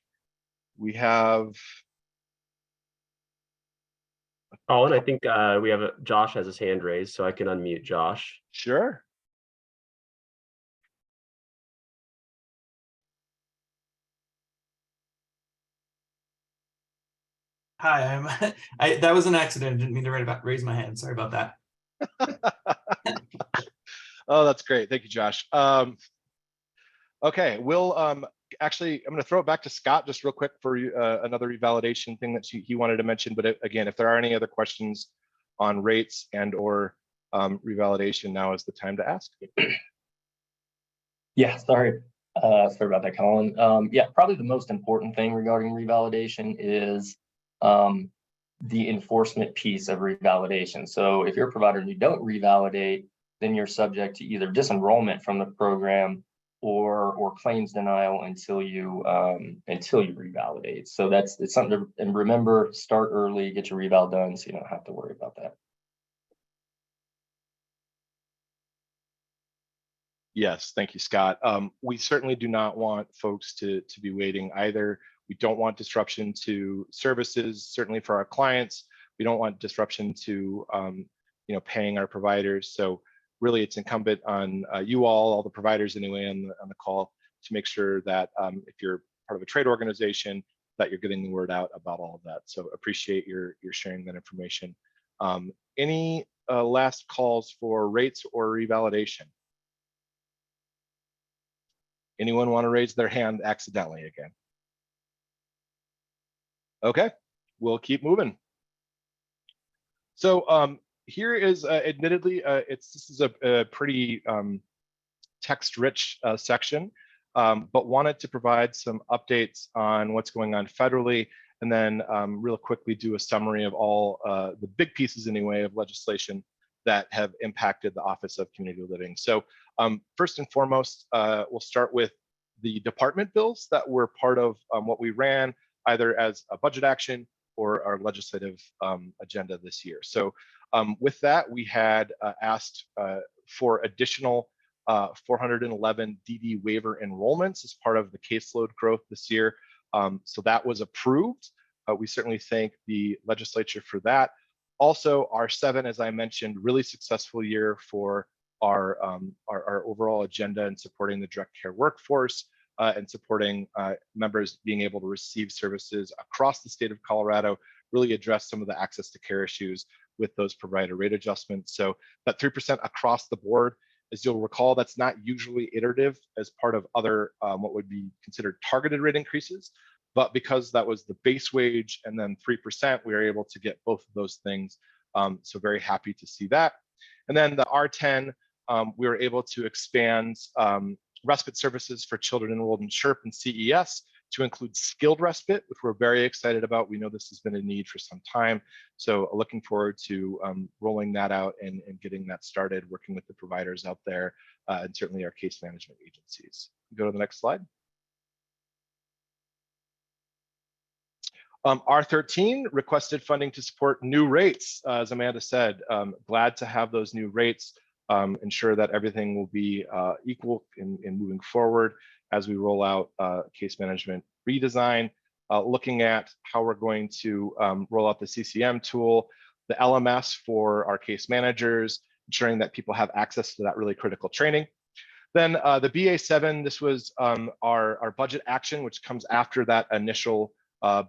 we have. Colin, I think we have Josh has his hand raised, so I can unmute Josh. Sure. Hi, that was an accident. I didn't mean to raise my hand. Sorry about that. Oh, that's great. Thank you, Josh. Okay, we'll actually, I'm going to throw it back to Scott just real quick for another revalidation thing that he wanted to mention. But again, if there are any other questions on rates and or revalidation, now is the time to ask. Yeah, sorry about that, Colin. Yeah, probably the most important thing regarding revalidation is the enforcement piece of revalidation. So if you're a provider and you don't revalidate, then you're subject to either disenrollment from the program or claims denial until you revalidate. So it's something to, and remember, start early, get your reval done, so you don't have to worry about that. Yes, thank you, Scott. We certainly do not want folks to be waiting either. We don't want disruption to services, certainly for our clients. We don't want disruption to paying our providers. So really, it's incumbent on you all the providers anyway on the call, to make sure that if you're part of a trade organization, that you're getting the word out about all of that. So appreciate your sharing that information. Any last calls for rates or revalidation? Anyone want to raise their hand accidentally again? Okay, we'll keep moving. So here is admittedly, this is a pretty text-rich section, but wanted to provide some updates on what's going on federally, and then real quickly do a summary of all the big pieces anyway of legislation that have impacted the Office of Community Living. So first and foremost, we'll start with the department bills that were part of what we ran either as a budget action or our legislative agenda this year. So with that, we had asked for additional 411 DD waiver enrollments as part of the caseload growth this year. So that was approved. We certainly thank the legislature for that. Also, R7, as I mentioned, really successful year for our overall agenda in supporting the direct care workforce and supporting members being able to receive services across the state of Colorado, really address some of the access to care issues with those provider rate adjustments. So that 3% across the board, as you'll recall, that's not usually iterative as part of other what would be considered targeted rate increases. But because that was the base wage and then 3%, we were able to get both of those things. So very happy to see that. And then the R10, we were able to expand respite services for children enrolled in CHIRP and CES to include skilled respite, which we're very excited about. We know this has been a need for some time. So looking forward to rolling that out and getting that started, working with the providers out there and certainly our case management agencies. Go to the next slide. R13 requested funding to support new rates. As Amanda said, glad to have those new rates, ensure that everything will be equal in moving forward as we roll out case management redesign, looking at how we're going to roll out the CCM tool, the LMS for our case managers, ensuring that people have access to that really critical training. Then the BA7, this was our budget action, which comes after that initial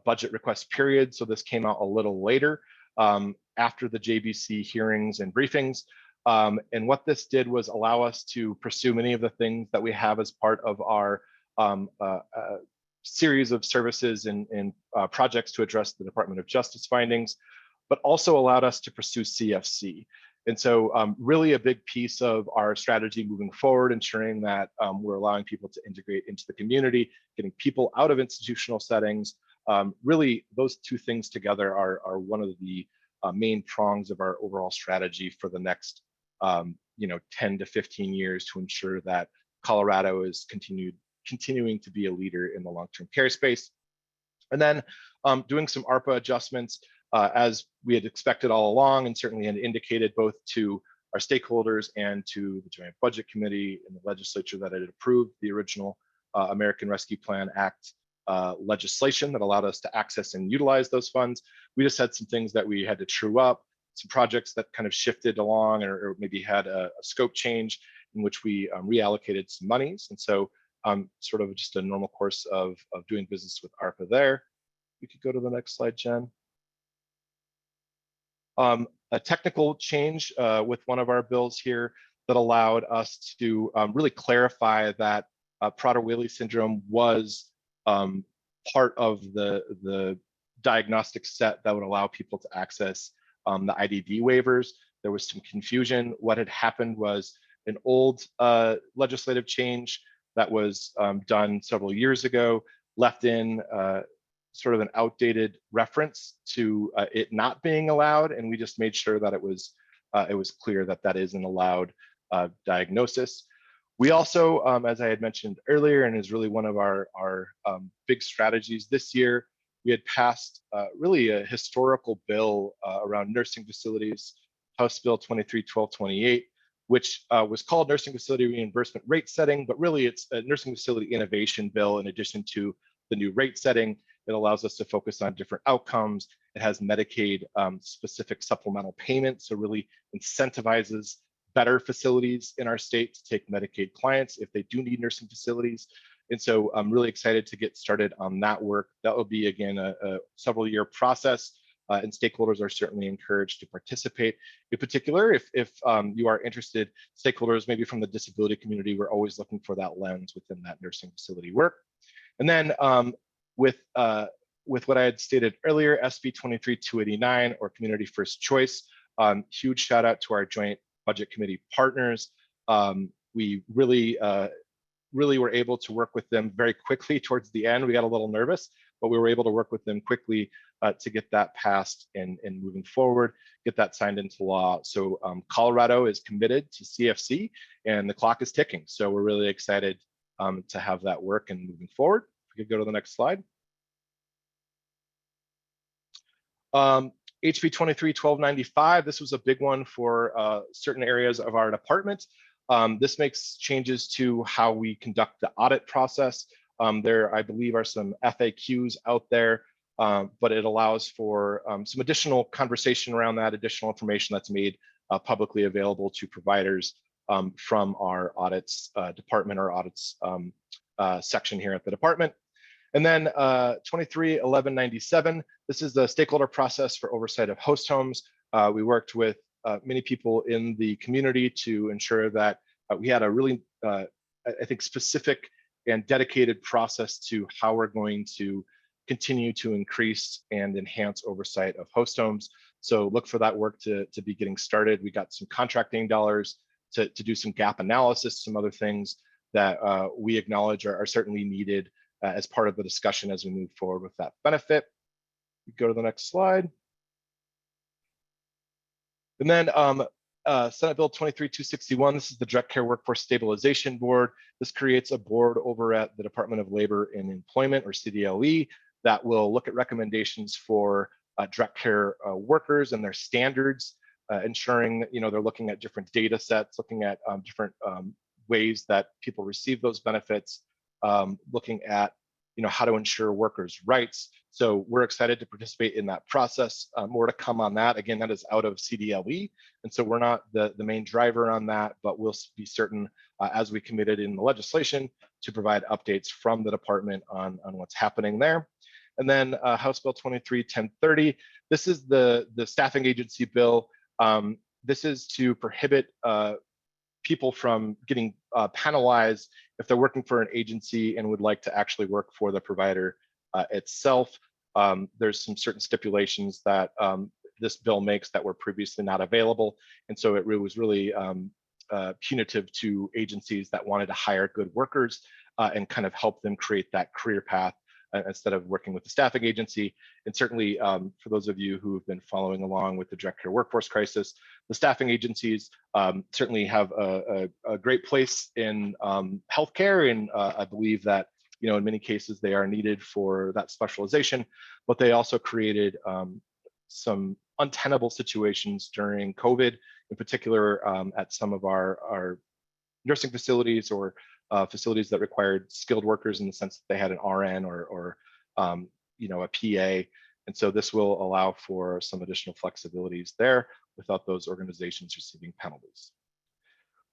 budget request period. So this came out a little later after the JBC hearings and briefings. And what this did was allow us to pursue many of the things that we have as part of our series of services and projects to address the Department of Justice findings, but also allowed us to pursue CFC. And so really a big piece of our strategy moving forward, ensuring that we're allowing people to integrate into the community, getting people out of institutional settings. Really, those two things together are one of the main prongs of our overall strategy for the next 10 to 15 years to ensure that Colorado is continuing to be a leader in the long-term care space. And then doing some ARPA adjustments as we had expected all along, and certainly had indicated both to our stakeholders and to the Joint Budget Committee and the legislature that had approved the original American Rescue Plan Act legislation that allowed us to access and utilize those funds. We just had some things that we had to true up, some projects that kind of shifted along or maybe had a scope change in which we reallocated some monies. And so sort of just a normal course of doing business with ARPA there. We could go to the next slide, Jen. A technical change with one of our bills here that allowed us to really clarify that Prader-Willi syndrome was part of the diagnostic set that would allow people to access the IDD waivers. There was some confusion. What had happened was an old legislative change that was done several years ago left in sort of an outdated reference to it not being allowed, and we just made sure that it was clear that that is an allowed diagnosis. We also, as I had mentioned earlier, and is really one of our big strategies this year, we had passed really a historical bill around nursing facilities, House Bill 23-1228, which was called Nursing Facility Reimbursement Rate Setting, but really it's a nursing facility innovation bill in addition to the new rate setting. It allows us to focus on different outcomes It has Medicaid specific supplemental payments, so really incentivizes better facilities in our state to take Medicaid clients if they do need nursing facilities. And so I'm really excited to get started on that work. That will be, again, a several year process, and stakeholders are certainly encouraged to participate. In particular, if you are interested, stakeholders maybe from the disability community, we're always looking for that lens within that nursing facility work. And then with what I had stated earlier, SB 23-289 or Community First Choice, huge shout out to our joint budget committee partners. We really were able to work with them very quickly towards the end. We got a little nervous, but we were able to work with them quickly to get that passed and moving forward, get that signed into law. So Colorado is committed to CFC and the clock is ticking. So we're really excited to have that work and moving forward. If we could go to the next slide. HB 23-1295, this was a big one for certain areas of our department. This makes changes to how we conduct the audit process. There, I believe, are some FAQs out there, but it allows for some additional conversation around that, additional information that's made publicly available to providers from our audits department or audits section here at the department. And then 23-1197, this is the stakeholder process for oversight of host homes. We worked with many people in the community to ensure that we had a really, I think, specific and dedicated process to how we're going to continue to increase and enhance oversight of host homes. So look for that work to be getting started. We got some contracting dollars to do some gap analysis, some other things that we acknowledge are certainly needed as part of the discussion as we move forward with that benefit. Go to the next slide. And then Senate Bill 23-261, this is the Direct Care Workforce Stabilization Board. This creates a board over at the Department of Labor and Employment, or CDLE, that will look at recommendations for direct care workers and their standards, ensuring that, they're looking at different data sets, looking at different ways that people receive those benefits, looking at how to ensure workers' rights. So we're excited to participate in that process. More to come on that. Again, that is out of CDLE, and so we're not the main driver on that, but we'll be certain, as we committed in the legislation, to provide updates from the department on what's happening there. And then House Bill 23-1030. This is the staffing agency bill. This is to prohibit people from getting penalized if they're working for an agency and would like to actually work for the provider itself. There's some certain stipulations that this bill makes that were previously not available. And so it was really punitive to agencies that wanted to hire good workers and kind of help them create that career path instead of working with the staffing agency. And certainly for those of you who have been following along with the direct care workforce crisis, the staffing agencies certainly have a great place in healthcare. And I believe that, in many cases they are needed for that specialization, but they also created some untenable situations during COVID, in particular at some of our nursing facilities or facilities that required skilled workers in the sense that they had an RN or a PA. And so this will allow for some additional flexibilities there without those organizations receiving penalties.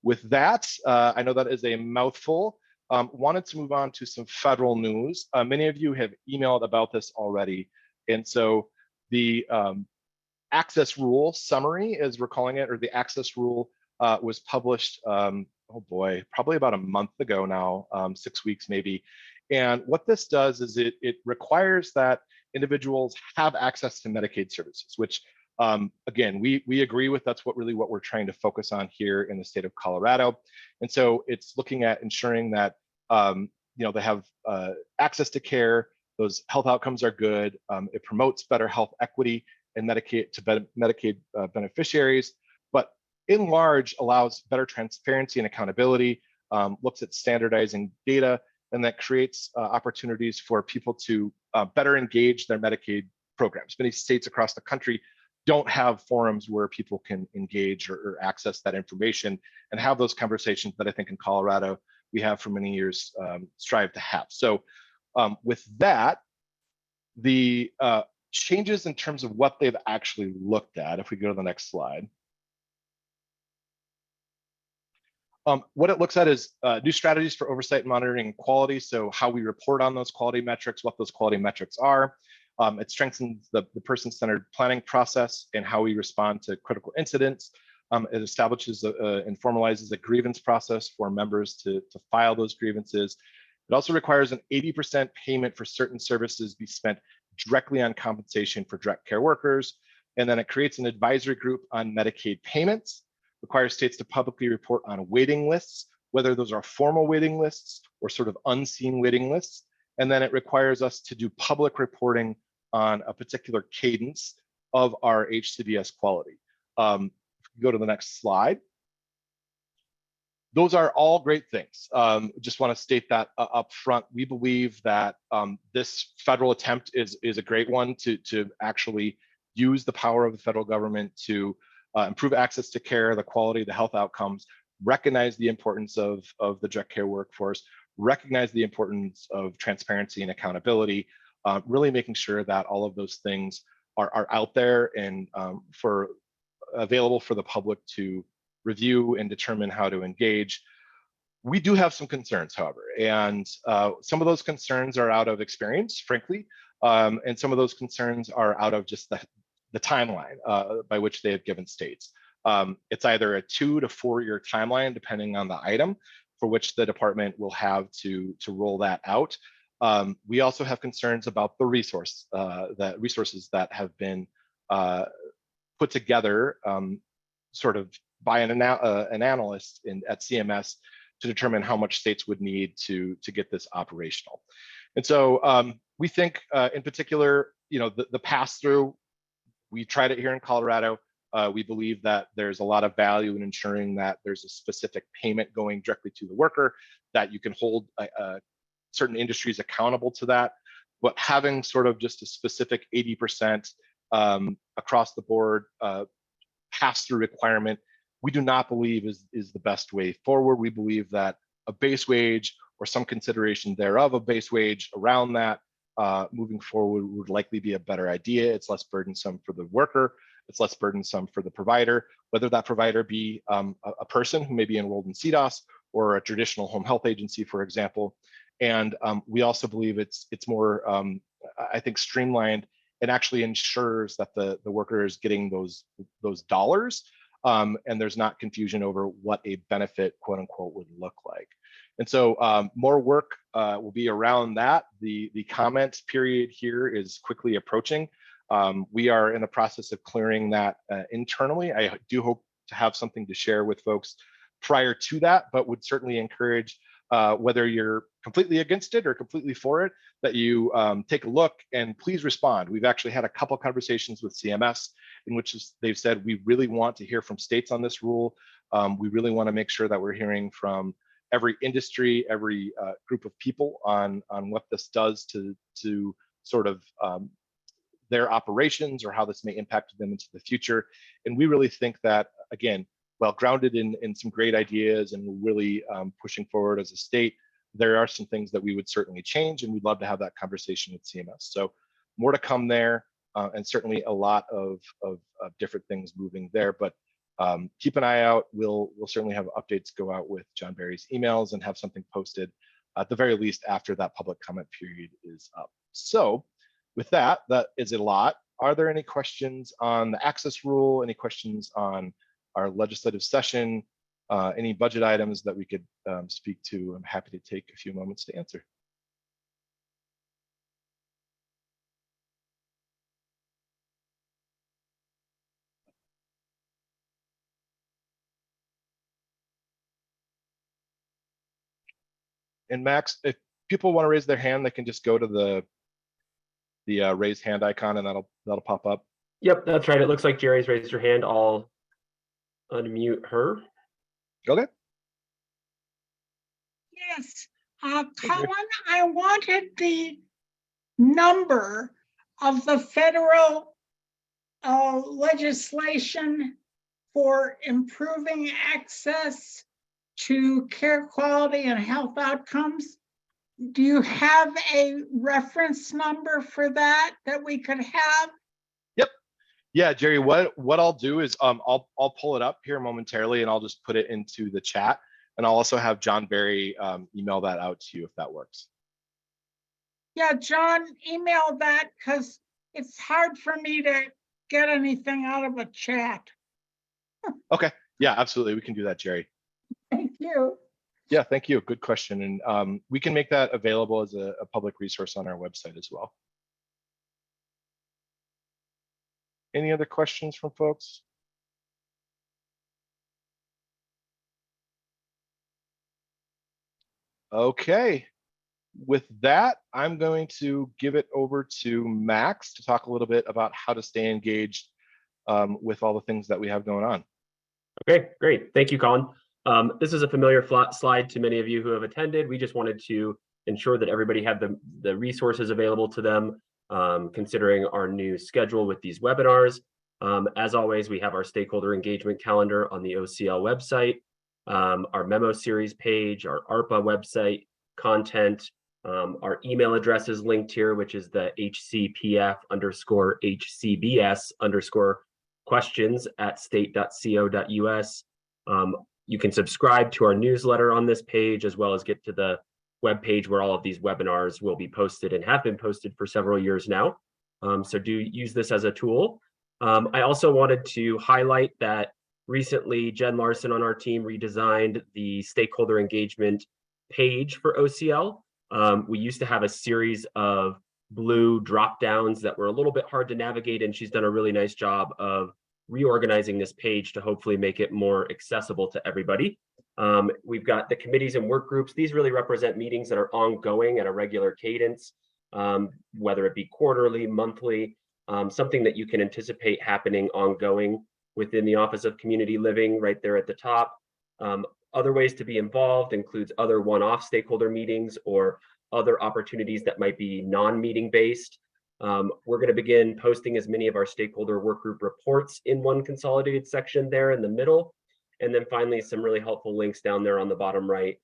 With that, I know that is a mouthful. Wanted to move on to some federal news. Many of you have emailed about this already. And so the access rule summary, as we're calling it, or the access rule was published, oh boy, probably about a month ago now, 6 weeks maybe. And what this does is it requires that individuals have access to Medicaid services, which again, we agree with. That's what we're trying to focus on here in the state of Colorado. And so it's looking at ensuring that they have access to care, those health outcomes are good, it promotes better health equity and Medicaid beneficiaries, but in large allows better transparency and accountability, looks at standardizing data, and that creates opportunities for people to better engage their Medicaid programs. Many states across the country don't have forums where people can engage or access that information and have those conversations that I think in Colorado we have for many years strive to have. So with that, the changes in terms of what they've actually looked at. If we go to the next slide. What it looks at is new strategies for oversight and monitoring and quality. So how we report on those quality metrics, what those quality metrics are. It strengthens the person-centered planning process and how we respond to critical incidents. It establishes and formalizes a grievance process for members to file those grievances. It also requires an 80% payment for certain services be spent directly on compensation for direct care workers. And then it creates an advisory group on Medicaid payments, requires states to publicly report on waiting lists, whether those are formal waiting lists or sort of unseen waiting lists. And then it requires us to do public reporting on a particular cadence of our HCBS quality. Go to the next slide. Those are all great things. Just want to state that up front. We believe that this federal attempt is a great one to actually use the power of the federal government to improve access to care, the quality, the health outcomes, recognize the importance of the direct care workforce, recognize the importance of transparency and accountability, really making sure that all of those things are out there and available for the public to review and determine how to engage. We do have some concerns, however, and some of those concerns are out of experience, frankly, and some of those concerns are out of just the timeline by which they have given states. It's either a 2 to 4 year timeline, depending on the item for which the department will have to roll that out. We also have concerns about the resources that have been put together sort of by an analyst at CMS to determine how much states would need to get this operational. And so we think in particular, the pass-through, we tried it here in Colorado. We believe that there's a lot of value in ensuring that there's a specific payment going directly to the worker, that you can hold certain industries accountable to that. But having sort of just a specific 80% across the board pass-through requirement, we do not believe is the best way forward. We believe that a base wage or some consideration thereof of base wage around that moving forward would likely be a better idea. It's less burdensome for the worker. It's less burdensome for the provider, whether that provider be a person who may be enrolled in CDOS or a traditional home health agency, for example. And we also believe it's more, I think, streamlined and actually ensures that the worker is getting those dollars, and there's not confusion over what a benefit, quote unquote, would look like. And so more work will be around that. The comment period here is quickly approaching. We are in the process of clearing that internally. I do hope to have something to share with folks prior to that, but would certainly encourage whether you're completely against it or completely for it, that you take a look and please respond. We've actually had a couple conversations with CMS in which they've said, we really want to hear from states on this rule. We really want to make sure that we're hearing from every industry, every group of people on what this does to sort of their operations or how this may impact them into the future. And we really think that, again, well grounded in some great ideas and we're really pushing forward as a state, there are some things that we would certainly change, and we'd love to have that conversation with CMS. So more to come there, and certainly a lot of different things moving there, but keep an eye out. We'll certainly have updates go out with John Barry's emails and have something posted at the very least after that public comment period is up. So with that is a lot. Are there any questions on the access rule? Any questions on our legislative session? Any budget items that we could speak to? I'm happy to take a few moments to answer. And Max, if people want to raise their hand, they can just go to the raise hand icon and that'll pop up. Yep, that's right. It looks like Jerry's raised her hand. I'll unmute her. Okay. Yes, Colin, I wanted the number of the federal legislation for improving access to care quality and health outcomes. do you have a reference number for that we could have? Yep. Yeah, Jerry, what I'll do is I'll pull it up here momentarily and I'll just put it into the chat. And I'll also have John Barry email that out to you if that works. Yeah, John, email that because it's hard for me to get anything out of a chat. Okay. Yeah, absolutely. We can do that, Jerry. Thank you. Yeah, thank you. Good question. And we can make that available as a public resource on our website as well. Any other questions from folks? Okay. With that, I'm going to give it over to Max to talk a little bit about how to stay engaged with all the things that we have going on. Okay, great. Thank you, Colin. This is a familiar slide to many of you who have attended. We just wanted to ensure that everybody had the resources available to them, considering our new schedule with these webinars. As always, we have our stakeholder engagement calendar on the OCL website, our memo series page, our ARPA website content, our email address is linked here, which is the hcpf_hcbs_questions@state.co.us. You can subscribe to our newsletter on this page, as well as get to the web page where all of these webinars will be posted and have been posted for several years now. So do use this as a tool. I also wanted to highlight that recently Jen Larson on our team redesigned the stakeholder engagement page for OCL. We used to have a series of blue drop downs that were a little bit hard to navigate, and she's done a really nice job of reorganizing this page to hopefully make it more accessible to everybody. We've got the committees and work groups. These really represent meetings that are ongoing at a regular cadence, whether it be quarterly, monthly, something that you can anticipate happening ongoing within the Office of Community Living right there at the top. Other ways to be involved includes other one-off stakeholder meetings or other opportunities that might be non-meeting based. We're going to begin posting as many of our stakeholder work group reports in one consolidated section there in the middle. And then finally, some really helpful links down there on the bottom right,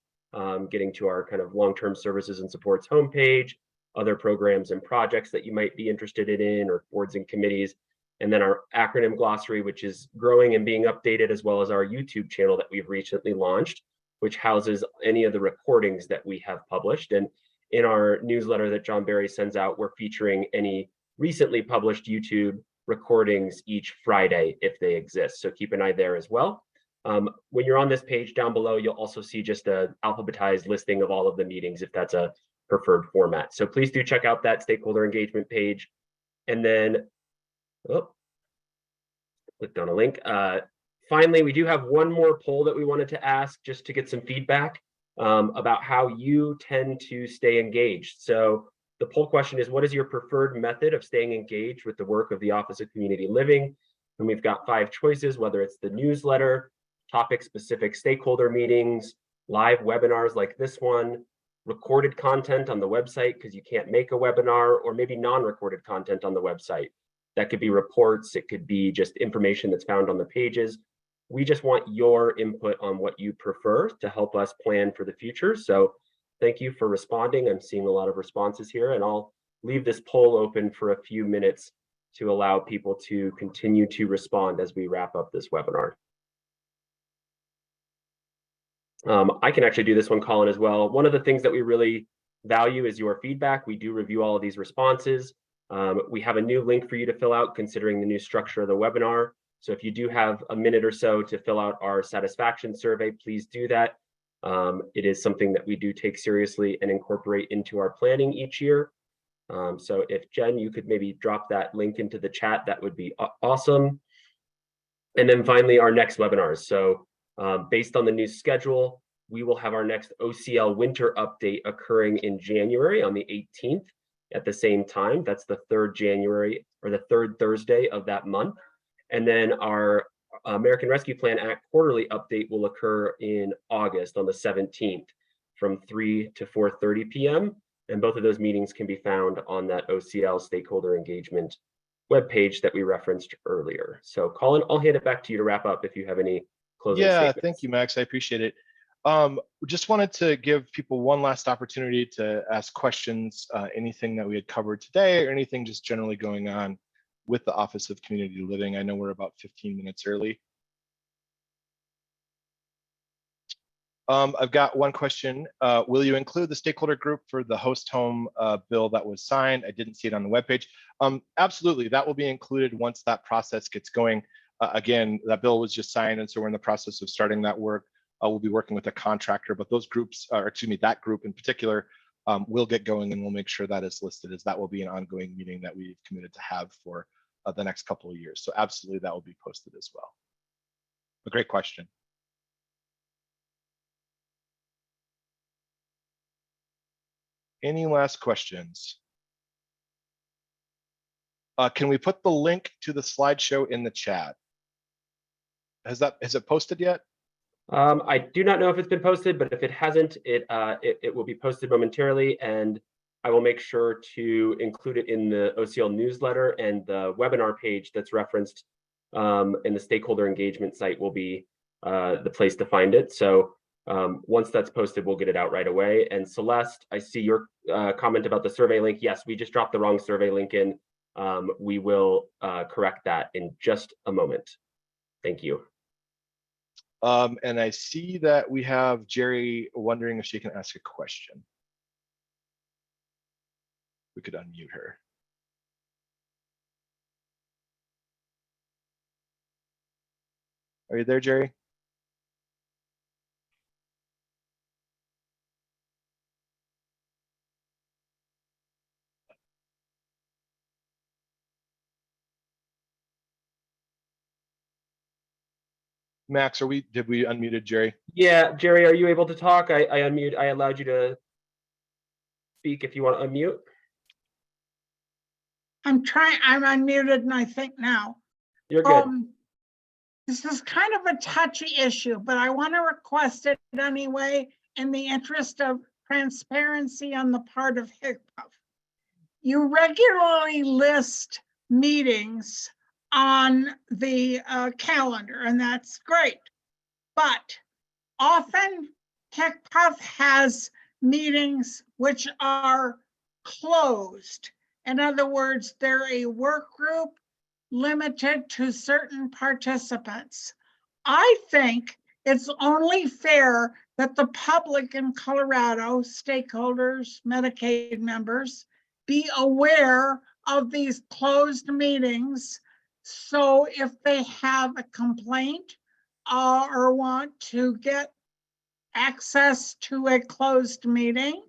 getting to our kind of long-term services and supports homepage, other programs and projects that you might be interested in, or boards and committees. And then our acronym glossary, which is growing and being updated, as well as our YouTube channel that we've recently launched, which houses any of the recordings that we have published. And in our newsletter that John Barry sends out, we're featuring any recently published YouTube recordings each Friday if they exist. So keep an eye there as well. When you're on this page down below, you'll also see just an alphabetized listing of all of the meetings if that's a preferred format. So please do check out that stakeholder engagement page. And then, clicked on a link. Finally, we do have one more poll that we wanted to ask just to get some feedback about how you tend to stay engaged. So the poll question is, what is your preferred method of staying engaged with the work of the Office of Community Living? And we've got 5 choices, whether it's the newsletter, topic-specific stakeholder meetings, live webinars like this one, recorded content on the website because you can't make a webinar, or maybe non-recorded content on the website. That could be reports, it could be just information that's found on the pages. We just want your input on what you prefer to help us plan for the future. So thank you for responding. I'm seeing a lot of responses here, and I'll leave this poll open for a few minutes to allow people to continue to respond as we wrap up this webinar. I can actually do this one, Colin, as well. One of the things that we really value is your feedback. We do review all of these responses. We have a new link for you to fill out considering the new structure of the webinar. So if you do have a minute or so to fill out our satisfaction survey, please do that. It is something that we do take seriously and incorporate into our planning each year. So if Jen, you could maybe drop that link into the chat, that would be awesome. And then finally, our next webinars. So based on the new schedule, we will have our next OCL winter update occurring in January on the 18th at the same time. That's the 3rd January, or the 3rd Thursday of that month. And then our American Rescue Plan Act quarterly update will occur in August on the 17th from 3 to 4:30 p.m. And both of those meetings can be found on that OCL stakeholder engagement webpage that we referenced earlier. So Colin, I'll hand it back to you to wrap up if you have any closing statements. Thank you, Max. I appreciate it. Just wanted to give people one last opportunity to ask questions, anything that we had covered today or anything just generally going on with the Office of Community Living. I know we're about 15 minutes early. I've got one question. Will you include the stakeholder group for the host home bill that was signed? I didn't see it on the webpage. Absolutely, that will be included once that process gets going. Again, that bill was just signed, and so we're in the process of starting that work. We'll be working with a contractor, but those groups, or excuse me, that group in particular, will get going, and we'll make sure that is listed, as that will be an ongoing meeting that we've committed to have for the next couple of years. So absolutely, that will be posted as well. A great question. Any last questions? Can we put the link to the slideshow in the chat? Has it posted yet? I do not know if it's been posted, but if it hasn't, it will be posted momentarily, and I will make sure to include it in the OCL newsletter, and the webinar page that's referenced in the stakeholder engagement site will be the place to find it. So once that's posted, we'll get it out right away. And Celeste, I see your comment about the survey link. Yes, we just dropped the wrong survey link in. We will correct that in just a moment. Thank you. And I see that we have Jerry wondering if she can ask a question. We could unmute her. Are you there, Jerry? Max, did we unmuted Jerry? Yeah, Jerry, are you able to talk? I allowed you to speak if you want to unmute. I'm unmuted and I think now. You're good. This is kind of a touchy issue, but I want to request it anyway in the interest of transparency on the part of HICPUF. You regularly list meetings on the calendar, and that's great. But often HICPUF has meetings which are closed. In other words, they're a work group limited to certain participants. I think it's only fair that the public in Colorado, stakeholders, Medicaid members, be aware of these closed meetings. So if they have a complaint or want to get access to a closed meeting,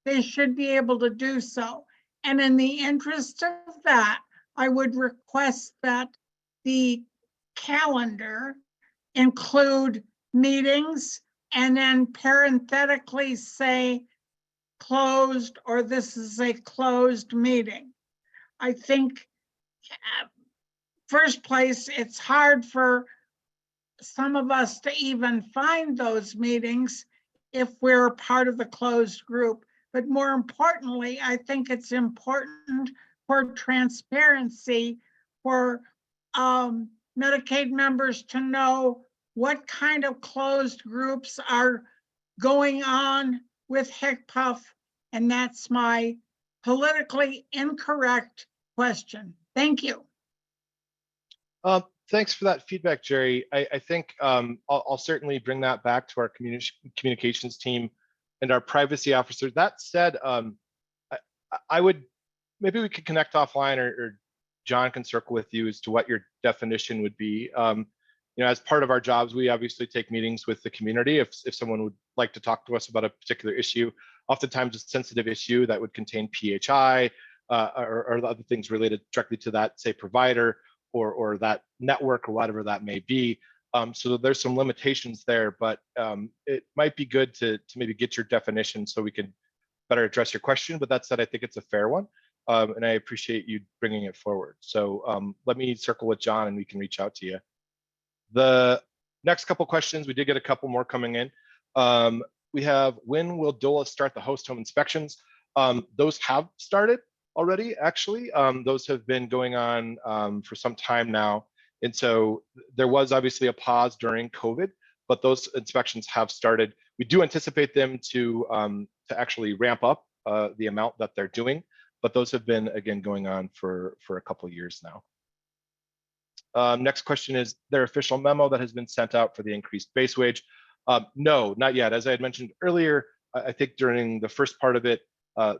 they should be able to do so. And in the interest of that, I would request that the calendar include meetings and then parenthetically say closed, or this is a closed meeting. I think first place, it's hard for some of us to even find those meetings if we're part of the closed group. But more importantly, I think it's important for transparency for Medicaid members to know what kind of closed groups are going on with HICPUF. And that's my politically incorrect question. Thank you. Thanks for that feedback, Jerry. I think I'll certainly bring that back to our communications team and our privacy officer. That said, I would, maybe we could connect offline, or John can circle with you as to what your definition would be. As part of our jobs, we obviously take meetings with the community. If someone would like to talk to us about a particular issue, oftentimes a sensitive issue that would contain PHI or other things related directly to that, say, provider or that network or whatever that may be. So there's some limitations there, but it might be good to maybe get your definition so we can better address your question. But that said, I think it's a fair one. And I appreciate you bringing it forward. So let me circle with John and we can reach out to you. The next couple questions, we did get a couple more coming in. We have, when will DOLA start the host home inspections? Those have started already, actually. Those have been going on for some time now. And so there was obviously a pause during COVID but those inspections have started. We do anticipate them to actually ramp up the amount that they're doing, but those have been, again, going on for a couple of years now. Next question is, there official memo that has been sent out for the increased base wage? No, not yet. As I had mentioned earlier, I think during the first part of it,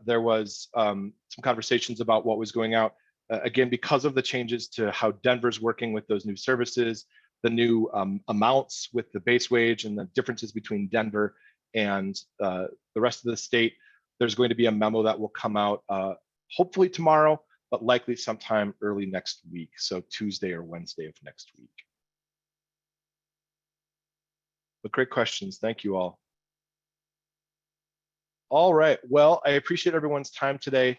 there was some conversations about what was going out. Again, because of the changes to how Denver's working with those new services, the new amounts with the base wage and the differences between Denver and the rest of the state, there's going to be a memo that will come out hopefully tomorrow, but likely sometime early next week. So Tuesday or Wednesday of next week. But great questions. Thank you all. All right. Well, I appreciate everyone's time today.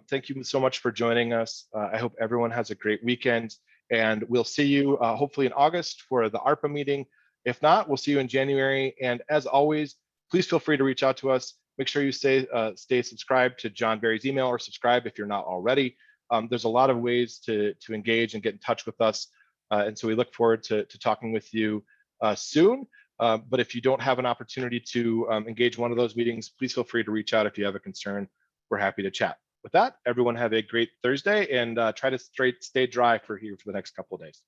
Thank you so much for joining us. I hope everyone has a great weekend, and we'll see you hopefully in August for the ARPA meeting. If not, we'll see you in January. And as always, please feel free to reach out to us. Make sure you stay subscribed to John Barry's email, or subscribe if you're not already. There's a lot of ways to engage and get in touch with us. And so we look forward to talking with you soon. But if you don't have an opportunity to engage one of those meetings, please feel free to reach out if you have a concern. We're happy to chat. With that, everyone have a great Thursday, and try to stay dry for the next couple of days.